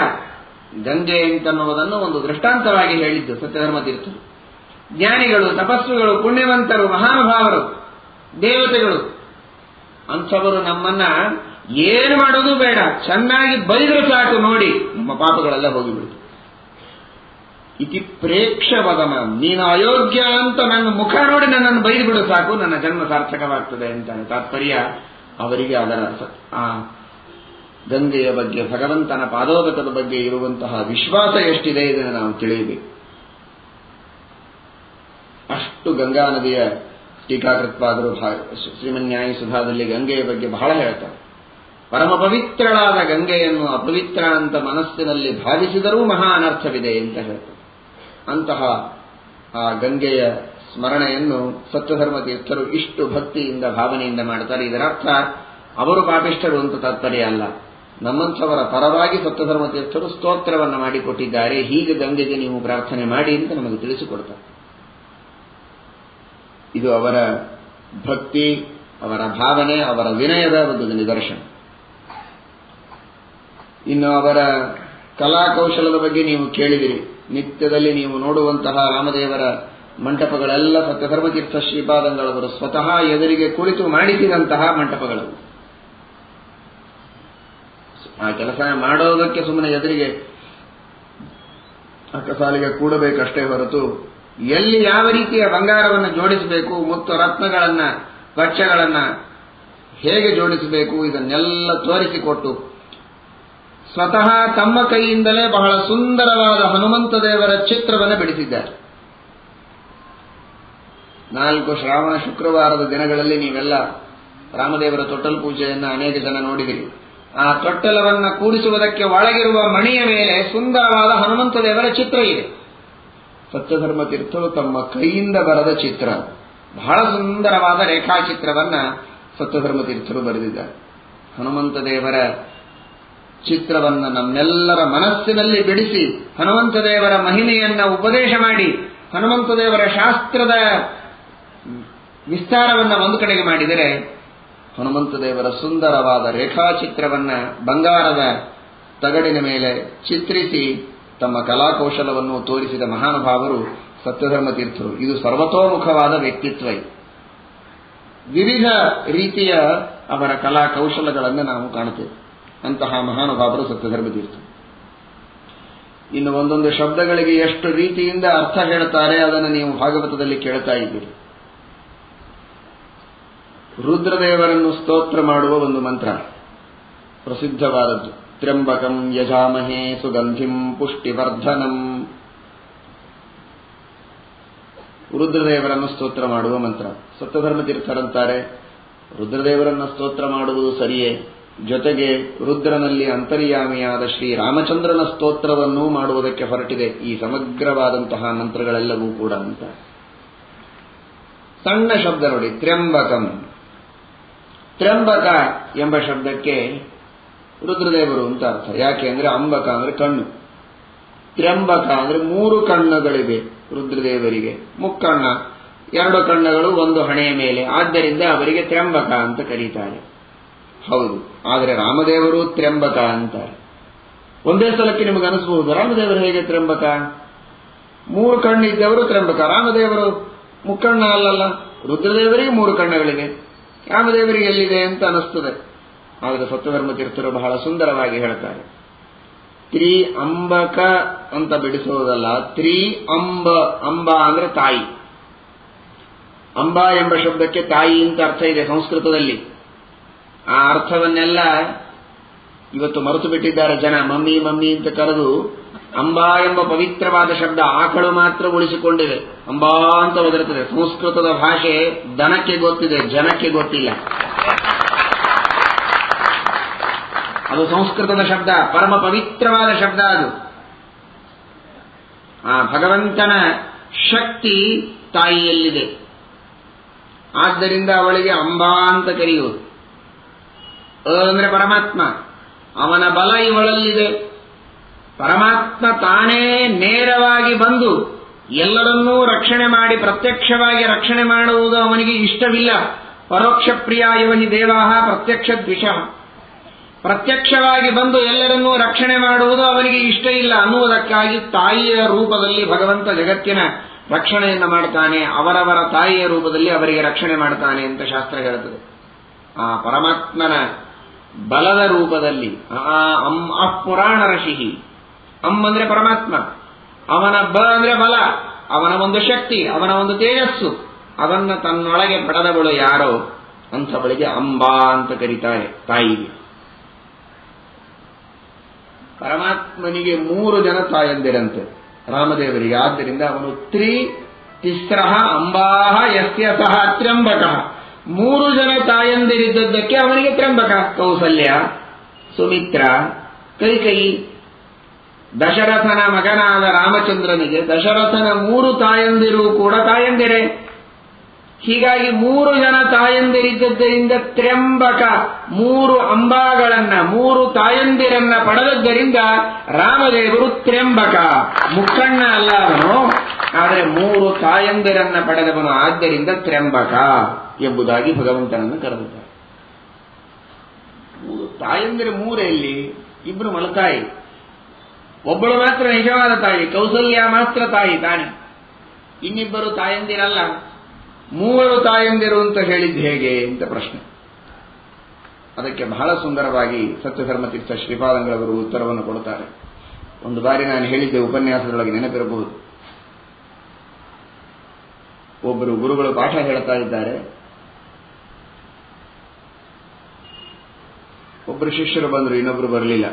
ಗಂಗೆ ಅಂತನ್ನುವುದನ್ನು ಒಂದು ದೃಷ್ಟಾಂತವಾಗಿ ಹೇಳಿದ್ದು ಸತ್ಯಧರ್ಮ ತೀರ್ಥರು. ಜ್ಞಾನಿಗಳು, ತಪಸ್ಸುಗಳು, ಪುಣ್ಯವಂತರು, ಮಹಾನುಭಾವರು, ದೇವತೆಗಳು ಅಂಥವರು ನಮ್ಮನ್ನ ಏನು ಮಾಡೋದು ಬೇಡ, ಚೆನ್ನಾಗಿ ಬೈದರೂ ಸಾಕು ನೋಡಿ ನಮ್ಮ ಪಾಪಗಳೆಲ್ಲ ಹೋಗಿಬಿಡುತ್ತೆ. ಇತಿ ಪ್ರೇಕ್ಷವದಮ, ನೀನು ಅಯೋಗ್ಯ ಅಂತ ನನ್ನ ಮುಖ ನೋಡಿ ನನ್ನನ್ನು ಬೈದು ಬಿಡು ಸಾಕು, ನನ್ನ ಜನ್ಮ ಸಾರ್ಥಕವಾಗ್ತದೆ ಅಂತಾನೆ ತಾತ್ಪರ್ಯ. ಅವರಿಗೆ ಅದರ ಆ ಗಂಗೆಯ ಬಗ್ಗೆ, ಭಗವಂತನ ಪಾದೋದಕದ ಬಗ್ಗೆ ಇರುವಂತಹ ವಿಶ್ವಾಸ ಎಷ್ಟಿದೆ ಇದನ್ನು ನಾವು ತಿಳಿಯಬೇಕು. ಅಷ್ಟು ಗಂಗಾ ನದಿಯ ಟೀಕಾಕೃತ್ಪಾದರು ಶ್ರೀಮನ್ಯಾಯ ಸುಧಾದಲ್ಲಿ ಗಂಗೆಯ ಬಗ್ಗೆ ಬಹಳ ಹೇಳ್ತಾರೆ. ಪರಮ ಪವಿತ್ರಳಾದ ಗಂಗೆಯನ್ನು ಅಪವಿತ್ರ ಅಂತ ಮನಸ್ಸಿನಲ್ಲಿ ಭಾವಿಸಿದರೂ ಮಹಾ ಅನರ್ಥವಿದೆ ಅಂತ ಹೇಳ್ತಾರೆ. ಅಂತಹ ಆ ಗಂಗೆಯ ಸ್ಮರಣೆಯನ್ನು ಸತ್ಯಧರ್ಮ ತೀರ್ಥರು ಇಷ್ಟು ಭಕ್ತಿಯಿಂದ ಭಾವನೆಯಿಂದ ಮಾಡ್ತಾರೆ. ಇದರರ್ಥ ಅವರು ಪಾಪಿಷ್ಠರು ಅಂತ ತಾತ್ಪರ್ಯ ಅಲ್ಲ. ನಮ್ಮಂಥವರ ಪರವಾಗಿ ಸತ್ಯಧರ್ಮ ತೀರ್ಥರು ಸ್ತೋತ್ರವನ್ನು ಮಾಡಿಕೊಟ್ಟಿದ್ದಾರೆ. ಹೀಗೆ ಗಂಗೆಗೆ ನೀವು ಪ್ರಾರ್ಥನೆ ಮಾಡಿ ಅಂತ ನಮಗೆ ತಿಳಿಸಿಕೊಡ್ತಾರೆ. ಇದು ಅವರ ಭಕ್ತಿ, ಅವರ ಭಾವನೆ, ಅವರ ವಿನಯದ ಒಂದು ನಿದರ್ಶನ. ಇನ್ನು ಅವರ ಕಲಾಕೌಶಲದ ಬಗ್ಗೆ ನೀವು ಕೇಳಿದಿರಿ. ನಿತ್ಯದಲ್ಲಿ ನೀವು ನೋಡುವಂತಹ ರಾಮದೇವರ ಮಂಟಪಗಳೆಲ್ಲ ಸತ್ಯಧರ್ಮತೀರ್ಥ ಶ್ರೀಪಾದಂಗಳವರು ಸ್ವತಃ ಎದುರಿಗೆ ಕುಳಿತು ಮಾಡಿಸಿದಂತಹ ಮಂಟಪಗಳು. ಆ ಕೆಲಸ ಮಾಡೋದಕ್ಕೆ ಸುಮ್ಮನೆ ಎದುರಿಗೆ ಅಕ್ಕಸಾಲಿಗೆ ಕೂಡಬೇಕಷ್ಟೇ ಹೊರತು ಎಲ್ಲಿ ಯಾವ ರೀತಿಯ ಬಂಗಾರವನ್ನು ಜೋಡಿಸಬೇಕು, ಮುತ್ತು ರತ್ನಗಳನ್ನ, ಪಕ್ಷಗಳನ್ನ ಹೇಗೆ ಜೋಡಿಸಬೇಕು ಇದನ್ನೆಲ್ಲ ತೋರಿಸಿಕೊಟ್ಟು ಸ್ವತಃ ತಮ್ಮ ಕೈಯಿಂದಲೇ ಬಹಳ ಸುಂದರವಾದ ಹನುಮಂತ ದೇವರ ಚಿತ್ರವನ್ನು ಬಿಡಿಸಿದ್ದಾರೆ. 4 ಶ್ರಾವಣ ಶುಕ್ರವಾರದ ದಿನಗಳಲ್ಲಿ ನೀವೆಲ್ಲ ರಾಮದೇವರ ತೊಟ್ಟಲು ಪೂಜೆಯನ್ನು ಅನೇಕ ಜನ ನೋಡಿದಿರಿ. ಆ ತೊಟ್ಟಲವನ್ನ ಕೂಡಿಸುವುದಕ್ಕೆ ಒಳಗಿರುವ ಮಣಿಯ ಮೇಲೆ ಸುಂದರವಾದ ಹನುಮಂತ ದೇವರ ಚಿತ್ರ ಇದೆ. ಸತ್ಯಧರ್ಮ ತೀರ್ಥರು ತಮ್ಮ ಕೈಯಿಂದ ಬರೆದ ಚಿತ್ರ, ಬಹಳ ಸುಂದರವಾದ ರೇಖಾಚಿತ್ರವನ್ನ ಸತ್ಯಧರ್ಮ ತೀರ್ಥರು ಬರೆದಿದ್ದಾರೆ. ಹನುಮಂತ ದೇವರ ಚಿತ್ರವನ್ನ ನಮ್ಮೆಲ್ಲರ ಮನಸ್ಸಿನಲ್ಲಿ ಬಿಡಿಸಿ ಹನುಮಂತ ದೇವರ ಮಹಿಮೆಯನ್ನ ಉಪದೇಶ ಮಾಡಿ ಹನುಮಂತ ದೇವರ ಶಾಸ್ತ್ರದ ವಿಸ್ತಾರವನ್ನ ಒಂದು ಕಡೆಗೆ ಮಾಡಿದರೆ, ಹನುಮಂತ ದೇವರ ಸುಂದರವಾದ ರೇಖಾಚಿತ್ರವನ್ನ ಬಂಗಾರದ ತಗಡಿನ ಮೇಲೆ ಚಿತ್ರಿಸಿ ತಮ್ಮ ಕಲಾಕೌಶಲವನ್ನು ತೋರಿಸಿದ ಮಹಾನುಭಾವರು ಸತ್ಯಧರ್ಮ ತೀರ್ಥರು. ಇದು ಸರ್ವತೋಮುಖವಾದ ವ್ಯಕ್ತಿತ್ವ. ವಿವಿಧ ರೀತಿಯ ಅವರ ಕಲಾಕೌಶಲಗಳನ್ನು ನಾವು ಕಾಣುತ್ತೇವೆ. ಅಂತಹ ಮಹಾನುಭಾವರು ಸತ್ಯಧರ್ಮ ತೀರ್ಥರು. ಇನ್ನು ಒಂದೊಂದು ಶಬ್ದಗಳಿಗೆ ಎಷ್ಟು ರೀತಿಯಿಂದ ಅರ್ಥ ಹೇಳ್ತಾರೆ ಅದನ್ನು ನೀವು ಭಾಗವತದಲ್ಲಿ ಕೇಳ್ತಾ ಇದ್ದೀರಿ. ರುದ್ರದೇವರನ್ನು ಸ್ತೋತ್ರ ಮಾಡುವ ಒಂದು ಮಂತ್ರ ಪ್ರಸಿದ್ಧವಾದದ್ದು. ತ್ರ್ಯಂಬಕಂ ಯಜಾಮಹೇ ಸುಗಂಧಿಂ ಪುಷ್ಟಿವರ್ಧನಂ. ರುದ್ರದೇವರನ್ನು ಸ್ತೋತ್ರ ಮಾಡುವ ಮಂತ್ರ. ಸತ್ಯಧರ್ಮ ತೀರ್ಥರಂತಾರೆ, ರುದ್ರದೇವರನ್ನು ಸ್ತೋತ್ರ ಮಾಡುವುದು ಸರಿಯೇ, ಜೊತೆಗೆ ರುದ್ರನಲ್ಲಿ ಅಂತರ್ಯಾಮಿಯಾದ ಶ್ರೀರಾಮಚಂದ್ರನ ಸ್ತೋತ್ರವನ್ನೂ ಮಾಡುವುದಕ್ಕೆ ಹೊರಟಿದೆ ಈ ಸಮಗ್ರವಾದಂತಹ ಮಂತ್ರಗಳೆಲ್ಲವೂ ಕೂಡ ಅಂತ. ಸಣ್ಣ ಶಬ್ದ ನೋಡಿ, ತ್ರ್ಯಂಬಕಂ. ತ್ರ್ಯಂಬಕ ಎಂಬ ಶಬ್ದಕ್ಕೆ ರುದ್ರದೇವರು ಅಂತ ಅರ್ಥ. ಯಾಕೆ ಅಂದ್ರೆ ಅಂಬಕ ಅಂದ್ರೆ ಕಣ್ಣು, ತ್ರ್ಯಂಬಕ ಅಂದ್ರೆ 3 ಕಣ್ಣುಗಳಿವೆ ರುದ್ರದೇವರಿಗೆ. ಮುಕ್ಕಣ್ಣ, 2 ಕಣ್ಣುಗಳು ಒಂದು ಹಣೆಯ ಮೇಲೆ, ಆದ್ದರಿಂದ ಅವರಿಗೆ ತ್ರ್ಯಂಬಕ ಅಂತ ಕರೀತಾರೆ. ಹೌದು, ಆದರೆ ರಾಮದೇವರು ತ್ರ್ಯಂಬಕ ಅಂತಾರೆ. ಒಂದೇ ಸಲಕ್ಕೆ ನಿಮಗೆ ಅನಿಸಬಹುದು, ರಾಮದೇವರು ಹೇಗೆ ತ್ರ್ಯಂಬಕ? 3 ಕಣ್ಣಿದ್ದವರು ತ್ರ್ಯಂಬಕ, ರಾಮದೇವರು ಮುಕ್ಕಣ್ಣ ಅಲ್ಲಲ್ಲ. ರುದ್ರದೇವರಿಗೆ 3 ಕಣ್ಣುಗಳಿವೆ, ರಾಮದೇವರಿಗೆ ಎಲ್ಲಿದೆ ಅಂತ ಅನಿಸ್ತದೆ. ಆದರೆ ಸತ್ಯಧರ್ಮ ತೀರ್ಥರು ಬಹಳ ಸುಂದರವಾಗಿ ಹೇಳ್ತಾರೆ, ತ್ರಿ ಅಂಬಕ ಅಂತ ಬಿಡಿಸುವುದಲ್ಲ, ತ್ರಿ ಅಂಬ. ಅಂಬ ಅಂದ್ರೆ ತಾಯಿ. ಅಂಬ ಎಂಬ ಶಬ್ದಕ್ಕೆ ತಾಯಿ ಅಂತ ಅರ್ಥ ಇದೆ ಸಂಸ್ಕೃತದಲ್ಲಿ. ಆ ಅರ್ಥವನ್ನೆಲ್ಲ ಇವತ್ತು ಮರೆತು ಬಿಟ್ಟಿದ್ದಾರೆ ಜನ. ಮಮ್ಮಿ ಮಮ್ಮಿ ಅಂತ ಕರೆದು ಅಂಬಾ ಎಂಬ ಪವಿತ್ರವಾದ ಶಬ್ದ ಆಕಳು ಮಾತ್ರ ಉಳಿಸಿಕೊಂಡಿವೆ. ಅಂಬಾ ಅಂತ ಒದರುತ್ತದೆ. ಸಂಸ್ಕೃತದ ಭಾಷೆ ದನಕ್ಕೆ ಗೊತ್ತಿದೆ, ಜನಕ್ಕೆ ಗೊತ್ತಿಲ್ಲ. ಅದು ಸಂಸ್ಕೃತದ ಶಬ್ದ, ಪರಮ ಪವಿತ್ರವಾದ ಶಬ್ದ ಅದು. ಆ ಭಗವಂತನ ಶಕ್ತಿ ತಾಯಿಯಲ್ಲಿದೆ, ಆದ್ದರಿಂದ ಅವಳಿಗೆ ಅಂಬಾ ಅಂತ ಕರೆಯುವುದು. ಅಂದ್ರೆ ಪರಮಾತ್ಮ, ಅವನ ಬಲ ಇವಳಲ್ಲಿದೆ. ಪರಮಾತ್ಮ ತಾನೇ ನೇರವಾಗಿ ಬಂದು ಎಲ್ಲರನ್ನೂ ರಕ್ಷಣೆ ಮಾಡಿ ಪ್ರತ್ಯಕ್ಷವಾಗಿ ರಕ್ಷಣೆ ಮಾಡುವುದು ಅವನಿಗೆ ಇಷ್ಟವಿಲ್ಲ. ಪರೋಕ್ಷ ಪ್ರಿಯ ಇವಹಿ ದೇವಾಹ ಪ್ರತ್ಯಕ್ಷ ದ್ವಿಷಃ. ಪ್ರತ್ಯಕ್ಷವಾಗಿ ಬಂದು ಎಲ್ಲರನ್ನೂ ರಕ್ಷಣೆ ಮಾಡುವುದು ಅವನಿಗೆ ಇಷ್ಟ ಇಲ್ಲ ಅನ್ನುವುದಕ್ಕಾಗಿ ತಾಯಿಯ ರೂಪದಲ್ಲಿ ಭಗವಂತ ಜಗತ್ತಿನ ರಕ್ಷಣೆಯನ್ನು ಮಾಡ್ತಾನೆ. ಅವರವರ ತಾಯಿಯ ರೂಪದಲ್ಲಿ ಅವರಿಗೆ ರಕ್ಷಣೆ ಮಾಡ್ತಾನೆ ಅಂತ ಶಾಸ್ತ್ರ ಹೇಳುತ್ತದೆ. ಆ ಪರಮಾತ್ಮನ ಬಲದ ರೂಪದಲ್ಲಿ ಪುರಾಣ ಋಷಿ. ಅಂದ್ರೆ ಪರಮಾತ್ಮ, ಅವನ ಅಂದ್ರೆ ಬಲ, ಅವನ ಒಂದು ಶಕ್ತಿ, ಅವನ ಒಂದು ತೇಜಸ್ಸು, ಅದನ್ನ ತನ್ನೊಳಗೆ ಪಡೆದವಳು ಯಾರೋ ಅಂಥವಳಿಗೆ ಅಂಬಾ ಅಂತ ಕರೀತಾರೆ ತಾಯಿಗೆ. ಪರಮಾತ್ಮನಿಗೆ 3 ಜನ ತಾಯಂದಿರಂತೆ ರಾಮದೇವರಿಗೆ. ಆದ್ದರಿಂದ ಅವನು ತಿಸ್ರಃ ಅಂಬಾಹ ಯಸ್ಯ ಸಹ ತ್ರ್ಯಂಬಕ. 3 ಜನ ತಾಯಂದಿರಿದ್ದದ್ದಕ್ಕೆ ಅವನಿಗೆ ತ್ರ್ಯಂಬಕ. ಕೌಸಲ್ಯ, ಸುಮಿತ್ರ, ಕೈಕೇಯಿ. ದಶರಥನ ಮಗನಾದ ರಾಮಚಂದ್ರನಿಗೆ ದಶರಥನ 3 ತಾಯಂದಿರು ಕೂಡ ತಾಯಂದಿರೇ. ಹೀಗಾಗಿ 3 ಜನ ತಾಯಂದಿರಿದ್ದರಿಂದ ತ್ರ್ಯಂಬಕ. 3 ಅಂಬಾಗಳನ್ನ, 3 ತಾಯಂದಿರನ್ನ ಪಡೆದದ್ದರಿಂದ ರಾಮದೇವರು ತ್ರ್ಯಂಬಕ. ಮುಕ್ಕಣ್ಣ ಅಲ್ಲ ಅವನು, ಆದರೆ 3 ತಾಯಂದಿರನ್ನ ಪಡೆದವನು, ಆದ್ದರಿಂದ ತ್ರ್ಯಂಬಕ ಎಂಬುದಾಗಿ ಭಗವಂತನನ್ನು ಕರೆದುತ್ತಾರೆ. ತಾಯಂದಿರು 3 ಎಲ್ಲಿ? 2 ಮಲತಾಯಿ, ಒಬ್ಬಳು ಮಾತ್ರ ನಿಜವಾದ ತಾಯಿ. ಕೌಸಲ್ಯ ಮಾತ್ರ ತಾಯಿ ತಾನೆ, ಇನ್ನಿಬ್ಬರು ತಾಯಂದಿರಲ್ಲ. 3 ತಾಯಂದಿರು ಅಂತ ಹೇಳಿದ್ದು ಹೇಗೆ ಅಂತ ಪ್ರಶ್ನೆ. ಅದಕ್ಕೆ ಬಹಳ ಸುಂದರವಾಗಿ ಸತ್ಯಧರ್ಮ ತೀರ್ಥ ಶ್ರೀಪಾದಂಗಳವರು ಉತ್ತರವನ್ನು ಕೊಡುತ್ತಾರೆ. ಒಂದು ಬಾರಿ ನಾನು ಹೇಳಿದ್ದೆ, ಉಪನ್ಯಾಸದೊಳಗೆ ನೆನಪಿರಬಹುದು. ಒಬ್ಬರು ಗುರುಗಳು ಪಾಠ ಹೇಳ್ತಾ ಇದ್ದಾರೆ. ಒಬ್ಬರು ಶಿಷ್ಯರು ಬಂದರು, ಇನ್ನೊಬ್ಬರು ಬರಲಿಲ್ಲ.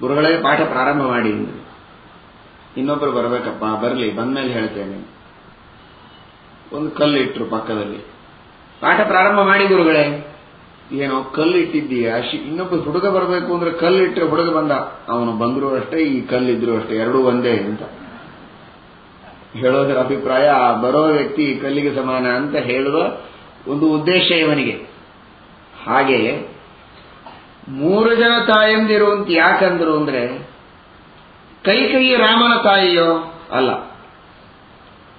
ಗುರುಗಳೇ ಪಾಠ ಪ್ರಾರಂಭ ಮಾಡಿ. ಇನ್ನೊಬ್ಬರು ಬರಬೇಕಪ್ಪ, ಬರಲಿ, ಬಂದ್ಮೇಲೆ ಹೇಳ್ತೇನೆ. ಒಂದು ಕಲ್ಲಿಟ್ರು ಪಕ್ಕದಲ್ಲಿ. ಪಾಠ ಪ್ರಾರಂಭ ಮಾಡಿ ಗುರುಗಳೇ. ಏನೋ ಕಲ್ಲಿಟ್ಟಿದ್ದೀಯಾ? ಇನ್ನೊಬ್ಬ ಹುಡುಗ ಬರಬೇಕು ಅಂದ್ರೆ ಕಲ್ಲಿಟ್ಟರೆ ಹುಡುಗ ಬಂದ. ಅವನು ಬಂದ್ರು ಅಷ್ಟೇ, ಈ ಕಲ್ಲಿದ್ರು ಅಷ್ಟೇ, ಎರಡೂ ಒಂದೇ ಅಂತ ಹೇಳೋದರ ಅಭಿಪ್ರಾಯ. ಬರೋ ವ್ಯಕ್ತಿ ಕಲ್ಲಿಗೆ ಸಮಾನ ಅಂತ ಹೇಳುವ ಒಂದು ಉದ್ದೇಶ ಇವನಿಗೆ. ಹಾಗೆ 3 ಜನ ತಾಯಂದಿರು ಅಂತ ಯಾಕಂದ್ರು ಅಂದ್ರೆ, ಕೈಕೇಯಿ ರಾಮನ ತಾಯಿಯೋ ಅಲ್ಲ,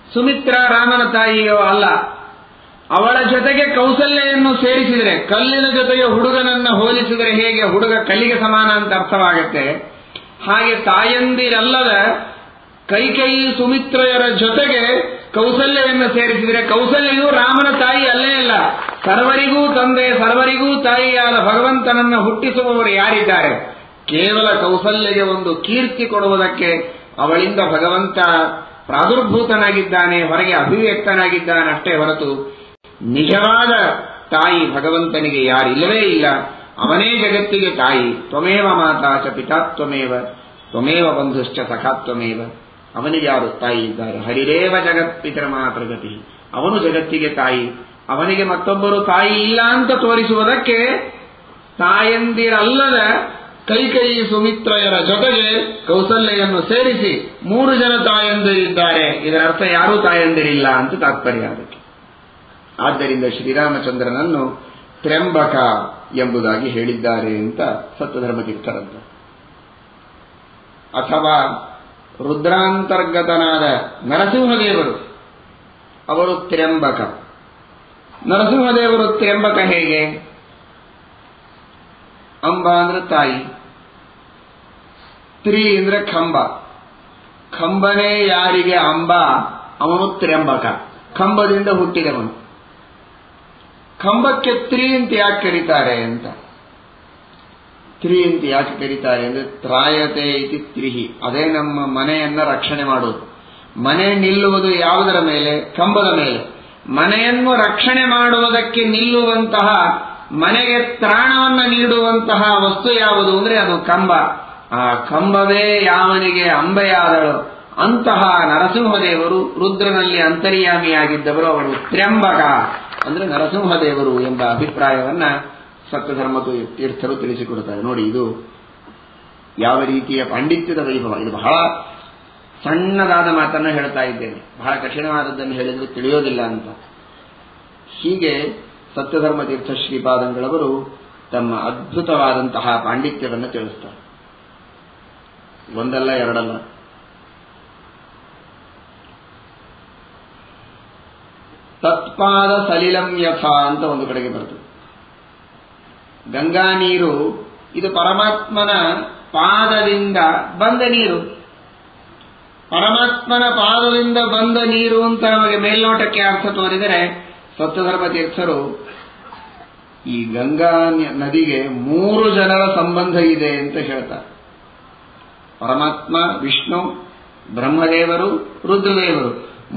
ಸುಮಿತ್ರ ರಾಮನ ತಾಯಿಯೋ ಅಲ್ಲ, ಅವಳ ಜೊತೆಗೆ ಕೌಸಲ್ಯನ್ನು ಸೇರಿಸಿದರೆ, ಕಲ್ಲಿನ ಜೊತೆಗೆ ಹುಡುಗನನ್ನ ಹೋಲಿಸಿದರೆ ಹೇಗೆ ಹುಡುಗ ಕಲ್ಲಿಗೆ ಸಮಾನ ಅಂತ ಅರ್ಥವಾಗುತ್ತೆ, ಹಾಗೆ ತಾಯಂದಿರಲ್ಲದ ಕೈಕೇಯಿ ಸುಮಿತ್ರೆಯರ ಜೊತೆಗೆ ಕೌಸಲ್ಯವನ್ನು ಸೇರಿಸಿದರೆ ಕೌಸಲ್ಯವು ರಾಮನ ತಾಯಿ ಅಲ್ಲೇ ಅಲ್ಲ, ಸರ್ವರಿಗೂ ತಂದೆ ಸರ್ವರಿಗೂ ತಾಯಿಯಾದ ಭಗವಂತನನ್ನು ಹುಟ್ಟಿಸುವವರು ಯಾರಿದ್ದಾರೆ? ಕೇವಲ ಕೌಸಲ್ಯಗೆ ಒಂದು ಕೀರ್ತಿ ಕೊಡುವುದಕ್ಕೆ ಅವಳಿಂದ ಭಗವಂತ ಪ್ರಾದುರ್ಭೂತನಾಗಿದ್ದಾನೆ, ಹೊರಗೆ ಅಭಿವ್ಯಕ್ತನಾಗಿದ್ದಾನೆ ಅಷ್ಟೇ ಹೊರತು ನಿಜವಾದ ತಾಯಿ ಭಗವಂತನಿಗೆ ಯಾರಿಲ್ಲವೇ ಇಲ್ಲ. ಅವನೇ ಜಗತ್ತಿಗೆ ತಾಯಿ. ತ್ವಮೇವ ಮಾತಾ ಚ ಪಿತಾ ತ್ವಮೇವ ತ್ವಮೇವ ಬಂಧುಶ್ಚ ಸಖಾತ್ವಮೇವ. ಅವನಿಗೆ ಯಾರು ತಾಯಿ ಇದ್ದಾರೆ? ಹರಿರೇವ ಜಗತ್ ಪಿತರಮಾ ಪ್ರಗತಿ. ಅವನು ಜಗತ್ತಿಗೆ ತಾಯಿ. ಅವನಿಗೆ ಮತ್ತೊಬ್ಬರು ತಾಯಿ ಇಲ್ಲ ಅಂತ ತೋರಿಸುವುದಕ್ಕೆ ತಾಯಂದಿರಲ್ಲದ ಕೈಕೇಯಿ ಸುಮಿತ್ರಯರ ಜೊತೆಗೆ ಕೌಸಲ್ಯನ್ನು ಸೇರಿಸಿ 3 ಜನ ತಾಯಂದಿರಿದ್ದಾರೆ. ಇದರ ಅರ್ಥ ಯಾರೂ ತಾಯಂದಿರಿಲ್ಲ ಅಂತ ತಾತ್ಪರ್ಯ ಅದಕ್ಕೆ. ಆದ್ದರಿಂದ ಶ್ರೀರಾಮಚಂದ್ರನನ್ನು ತ್ರ್ಯಂಬಕ ಎಂಬುದಾಗಿ ಹೇಳಿದ್ದಾರೆ ಅಂತ ಸತ್ಯಧರ್ಮತೀರ್ಥರಂತ. ಅಥವಾ ರುದ್ರಾಂತರ್ಗತನಾದ ನರಸಿಂಹದೇವರು ಅವರು ತ್ರ್ಯಂಬಕ. ನರಸಿಂಹದೇವರು ತ್ರ್ಯಂಬಕ ಹೇಗೆ? ಅಂಬ ಅಂದ್ರೆ ತಾಯಿ, ತ್ರಿ ಅಂದ್ರೆ ಕಂಬ. ಕಂಬನೇ ಯಾರಿಗೆ ಅಂಬ ಅವನು ತ್ರ್ಯಂಬಕ, ಕಂಬದಿಂದ ಹುಟ್ಟಿದವನು. ಕಂಬಕ್ಕೆ ತ್ರಿ ಅಂತ ಯಾಕೆ ಕರೀತಾರೆ ಅಂತ, ತ್ರಿ ಅಂತ ಯಾಕೆ ಕರೀತಾರೆ ಅಂದ್ರೆ ತ್ರಾಯತೆ ಇತಿ ತ್ರಿಹಿ. ಅದೇ ನಮ್ಮ ಮನೆಯನ್ನ ರಕ್ಷಣೆ ಮಾಡುವುದು. ಮನೆ ನಿಲ್ಲುವುದು ಯಾವುದರ ಮೇಲೆ? ಕಂಬದ ಮೇಲೆ. ಮನೆಯನ್ನು ರಕ್ಷಣೆ ಮಾಡುವುದಕ್ಕೆ ನಿಲ್ಲುವಂತಹ, ಮನೆಗೆ ತ್ರಾಣವನ್ನ ನೀಡುವಂತಹ ವಸ್ತು ಯಾವುದು ಅಂದ್ರೆ ಅದು ಕಂಬ. ಆ ಕಂಬವೇ ಯಾವನಿಗೆ ಅಂಬೆಯಾದಳು ಅಂತಹ ನರಸಿಂಹದೇವರು ರುದ್ರನಲ್ಲಿ ಅಂತರ್ಯಾಮಿಯಾಗಿದ್ದವರು. ಅವರು ತ್ರ್ಯಂಬಕ ಅಂದ್ರೆ ನರಸಿಂಹದೇವರು ಎಂಬ ಅಭಿಪ್ರಾಯವನ್ನ ಸತ್ಯಧರ್ಮ ತೀರ್ಥರು ತಿಳಿಸಿಕೊಡುತ್ತಾರೆ. ನೋಡಿ, ಇದು ಯಾವ ರೀತಿಯ ಪಾಂಡಿತ್ಯದ ವೈಭವ. ಇದು ಬಹಳ ಸಣ್ಣದಾದ ಮಾತನ್ನ ಹೇಳ್ತಾ ಇದ್ದೇನೆ, ಬಹಳ ಕಠಿಣವಾದದ್ದನ್ನು ಹೇಳಿದ್ರೆ ತಿಳಿಯೋದಿಲ್ಲ ಅಂತ. ಹೀಗೆ ಸತ್ಯಧರ್ಮ ತೀರ್ಥ ಶ್ರೀಪಾದಂಗಳವರು ತಮ್ಮ ಅದ್ಭುತವಾದಂತಹ ಪಾಂಡಿತ್ಯವನ್ನು ತಿಳಿಸ್ತಾರೆ. ಒಂದಲ್ಲ ಎರಡಲ್ಲ. ತತ್ಪಾದ ಸಲಿಲಂ ಯಥ ಅಂತ ಒಂದು ಕಡೆಗೆ ಬರ್ತದೆ. ಗಂಗಾ ನೀರು ಇದು ಪರಮಾತ್ಮನ ಪಾದದಿಂದ ಬಂದ ನೀರು. ಪರಮಾತ್ಮನ ಪಾದದಿಂದ ಬಂದ ನೀರು ಅಂತ ನಮಗೆ ಮೇಲ್ನೋಟಕ್ಕೆ ಅರ್ಥ ತೋರಿದರೆ, ಸತ್ಯಧರ್ಮ ತೀರ್ಥರು ಈ ಗಂಗಾ ನದಿಗೆ 3 ಜನರ ಸಂಬಂಧ ಇದೆ ಅಂತ ಹೇಳ್ತಾರೆ. ಪರಮಾತ್ಮ, ವಿಷ್ಣು, ಬ್ರಹ್ಮದೇವರು, ರುದ್ರದೇವರು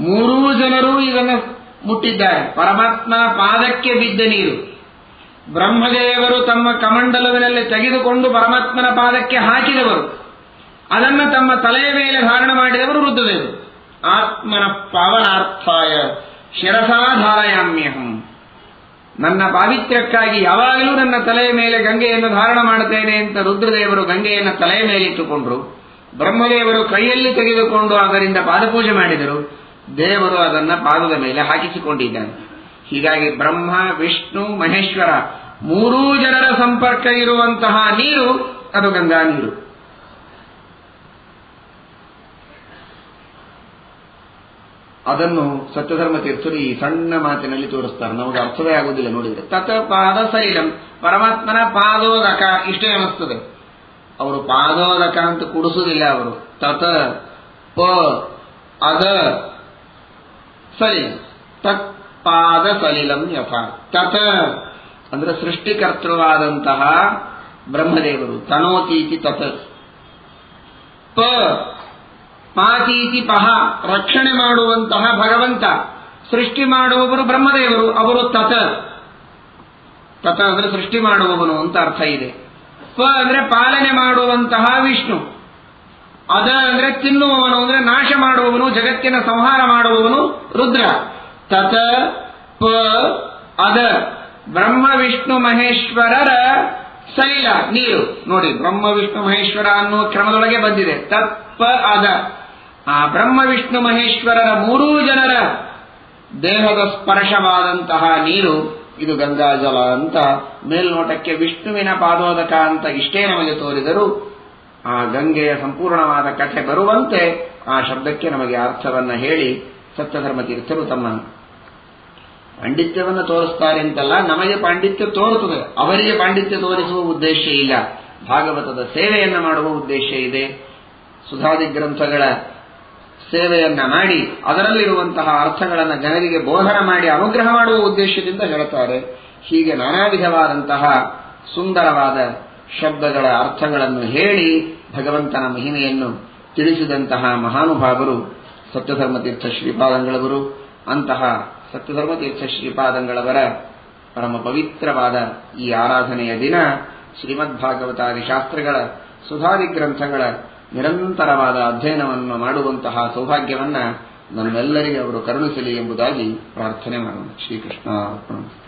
3 ಜನರು ಇದನ್ನು ಮುಟ್ಟಿದ್ದಾರೆ. ಪರಮಾತ್ಮ ಪಾದಕ್ಕೆ ಬಿದ್ದ ನೀರು ಬ್ರಹ್ಮದೇವರು ತಮ್ಮ ಕಮಂಡಲವಿನಲ್ಲಿ ತೆಗೆದುಕೊಂಡು ಪರಮಾತ್ಮನ ಪಾದಕ್ಕೆ ಹಾಕಿದವರು. ಅದನ್ನು ತಮ್ಮ ತಲೆಯ ಮೇಲೆ ಧಾರಣ ಮಾಡಿದವರು ರುದ್ರದೇವರು. ಆತ್ಮನ ಪಾವನಾರ್ಥಾಯ ಶಿರಸಾಧಾರಯಾಮ್ಯಹಂ. ನನ್ನ ಪಾವಿತ್ರ್ಯಕ್ಕಾಗಿ ಯಾವಾಗಲೂ ನನ್ನ ತಲೆಯ ಮೇಲೆ ಗಂಗೆಯನ್ನು ಧಾರಣ ಮಾಡುತ್ತೇನೆ ಅಂತ ರುದ್ರದೇವರು ಗಂಗೆಯನ್ನು ತಲೆಯ ಮೇಲೆ ಇಟ್ಟುಕೊಂಡ್ರು. ಬ್ರಹ್ಮದೇವರು ಕೈಯಲ್ಲಿ ತೆಗೆದುಕೊಂಡು ಅದರಿಂದ ಪಾದಪೂಜೆ ಮಾಡಿದರು. ದೇವರು ಅದನ್ನ ಪಾದದ ಮೇಲೆ ಹಾಕಿಸಿಕೊಂಡಿದ್ದಾನೆ. ಹೀಗಾಗಿ ಬ್ರಹ್ಮ, ವಿಷ್ಣು, ಮಹೇಶ್ವರ 3 ಜನರ ಸಂಪರ್ಕ ಇರುವಂತಹ ನೀರು ಅದು ಗಂಗಾ ನೀರು. ಅದನ್ನು ಸತ್ಯಧರ್ಮ ತೀರ್ಥರು ಈ ಸಣ್ಣ ಮಾತಿನಲ್ಲಿ ತೋರಿಸ್ತಾರೆ. ನಮಗೆ ಅರ್ಥವೇ ಆಗುವುದಿಲ್ಲ ನೋಡಿದ್ರೆ. ತತ ಪಾದ ಸೈಲಂ, ಪರಮಾತ್ಮನ ಪಾದೋದಕ ಇಷ್ಟೇ ಅನಿಸ್ತದೆ. ಅವರು ಪಾದೋದಕ ಅಂತ ಕೂಡಿಸುವುದಿಲ್ಲ. ಅವರು ತತ ಪ ಅದ ಸಲಿಲಂ, ತತ್ ಪಾದ ಸಲಿಲಂ ಯಥ. ತತ ಅಂದ್ರೆ ಸೃಷ್ಟಿಕರ್ತೃವಾದಂತಹ ಬ್ರಹ್ಮದೇವರು, ತನೋತೀತಿ ತತ. ಪ ಪಾತೀತಿ ಪಹ, ರಕ್ಷಣೆ ಮಾಡುವಂತಹ ಭಗವಂತ. ಸೃಷ್ಟಿ ಮಾಡುವವರು ಬ್ರಹ್ಮದೇವರು, ಅವರು ತತ. ತತ ಅಂದ್ರೆ ಸೃಷ್ಟಿ ಮಾಡುವವನು ಅಂತ ಅರ್ಥ ಇದೆ. ಪ ಅಂದ್ರೆ ಪಾಲನೆ ಮಾಡುವಂತಹ ವಿಷ್ಣು. ಅದ ಅಂದ್ರೆ ತಿನ್ನುವವನು ಅಂದ್ರೆ ನಾಶ ಮಾಡುವವನು, ಜಗತ್ತಿನ ಸಂಹಾರ ಮಾಡುವವನು ರುದ್ರ. ತತ ಪ ಅದ ಬ್ರಹ್ಮ ವಿಷ್ಣು ಮಹೇಶ್ವರರ ಸಲಿಲ ನೀರು. ನೋಡಿ, ಬ್ರಹ್ಮ ವಿಷ್ಣು ಮಹೇಶ್ವರ ಅನ್ನುವ ಕ್ರಮದೊಳಗೆ ಬಂದಿದೆ. ತತ್ಪ ಅದ, ಆ ಬ್ರಹ್ಮ ವಿಷ್ಣು ಮಹೇಶ್ವರರ 3 ಜನರ ದೇಹದ ಸ್ಪರ್ಶವಾದಂತಹ ನೀರು ಇದು ಗಂಗಾಜಲ ಅಂತ ಮೇಲ್ನೋಟಕ್ಕೆ ವಿಷ್ಣುವಿನ ಪಾದೋದಕ ಅಂತ ಇಷ್ಟೇ ನಮಗೆ ತೋರಿದರು. ಆ ಗಂಗೆಯ ಸಂಪೂರ್ಣವಾದ ಕಥೆ ಬರುವಂತೆ ಆ ಶಬ್ದಕ್ಕೆ ನಮಗೆ ಅರ್ಥವನ್ನ ಹೇಳಿ ಸತ್ಯಧರ್ಮ ತೀರ್ಥರು ತಮ್ಮ ಪಾಂಡಿತ್ಯವನ್ನು ತೋರಿಸ್ತಾರೆ ಅಂತಲ್ಲ, ನಮಗೆ ಪಾಂಡಿತ್ಯ ತೋರುತ್ತದೆ. ಅವರಿಗೆ ಪಾಂಡಿತ್ಯ ತೋರಿಸುವ ಉದ್ದೇಶ ಇಲ್ಲ. ಭಾಗವತದ ಸೇವೆಯನ್ನ ಮಾಡುವ ಉದ್ದೇಶ ಇದೆ. ಸುಧಾದಿ ಗ್ರಂಥಗಳ ಸೇವೆಯನ್ನ ಮಾಡಿ ಅದರಲ್ಲಿರುವಂತಹ ಅರ್ಥಗಳನ್ನು ಜನರಿಗೆ ಬೋಧನ ಮಾಡಿ ಅನುಗ್ರಹ ಮಾಡುವ ಉದ್ದೇಶದಿಂದ ಹೇಳುತ್ತಾರೆ. ಹೀಗೆ ನಾನಾ ವಿಧವಾದಂತಹ ಸುಂದರವಾದ ಶಬ್ದಗಳ ಅರ್ಥಗಳನ್ನು ಹೇಳಿ ಭಗವಂತನ ಮಹಿಮೆಯನ್ನು ತಿಳಿಸಿದಂತಹ ಮಹಾನುಭಾವರು ಸತ್ಯಧರ್ಮತೀರ್ಥ ಶ್ರೀಪಾದಂಗಳವರು. ಅಂತಹ ಸತ್ಯಧರ್ಮತೀರ್ಥ ಶ್ರೀಪಾದಂಗಳವರ ಪರಮ ಪವಿತ್ರವಾದ ಈ ಆರಾಧನೆಯ ದಿನ ಶ್ರೀಮದ್ಭಾಗವತಾದಿ ಶಾಸ್ತ್ರಗಳ ಸುಧಾದಿ ಗ್ರಂಥಗಳ ನಿರಂತರವಾದ ಅಧ್ಯಯನವನ್ನು ಮಾಡುವಂತಹ ಸೌಭಾಗ್ಯವನ್ನ ನಮ್ಮೆಲ್ಲರಿಗೆ ಅವರು ಕರುಣಿಸಲಿ ಎಂಬುದಾಗಿ ಪ್ರಾರ್ಥನೆ ಮಾಡೋಣ. ಶ್ರೀಕೃಷ್ಣ ಅರ್ಪಣಮಸ್ತು.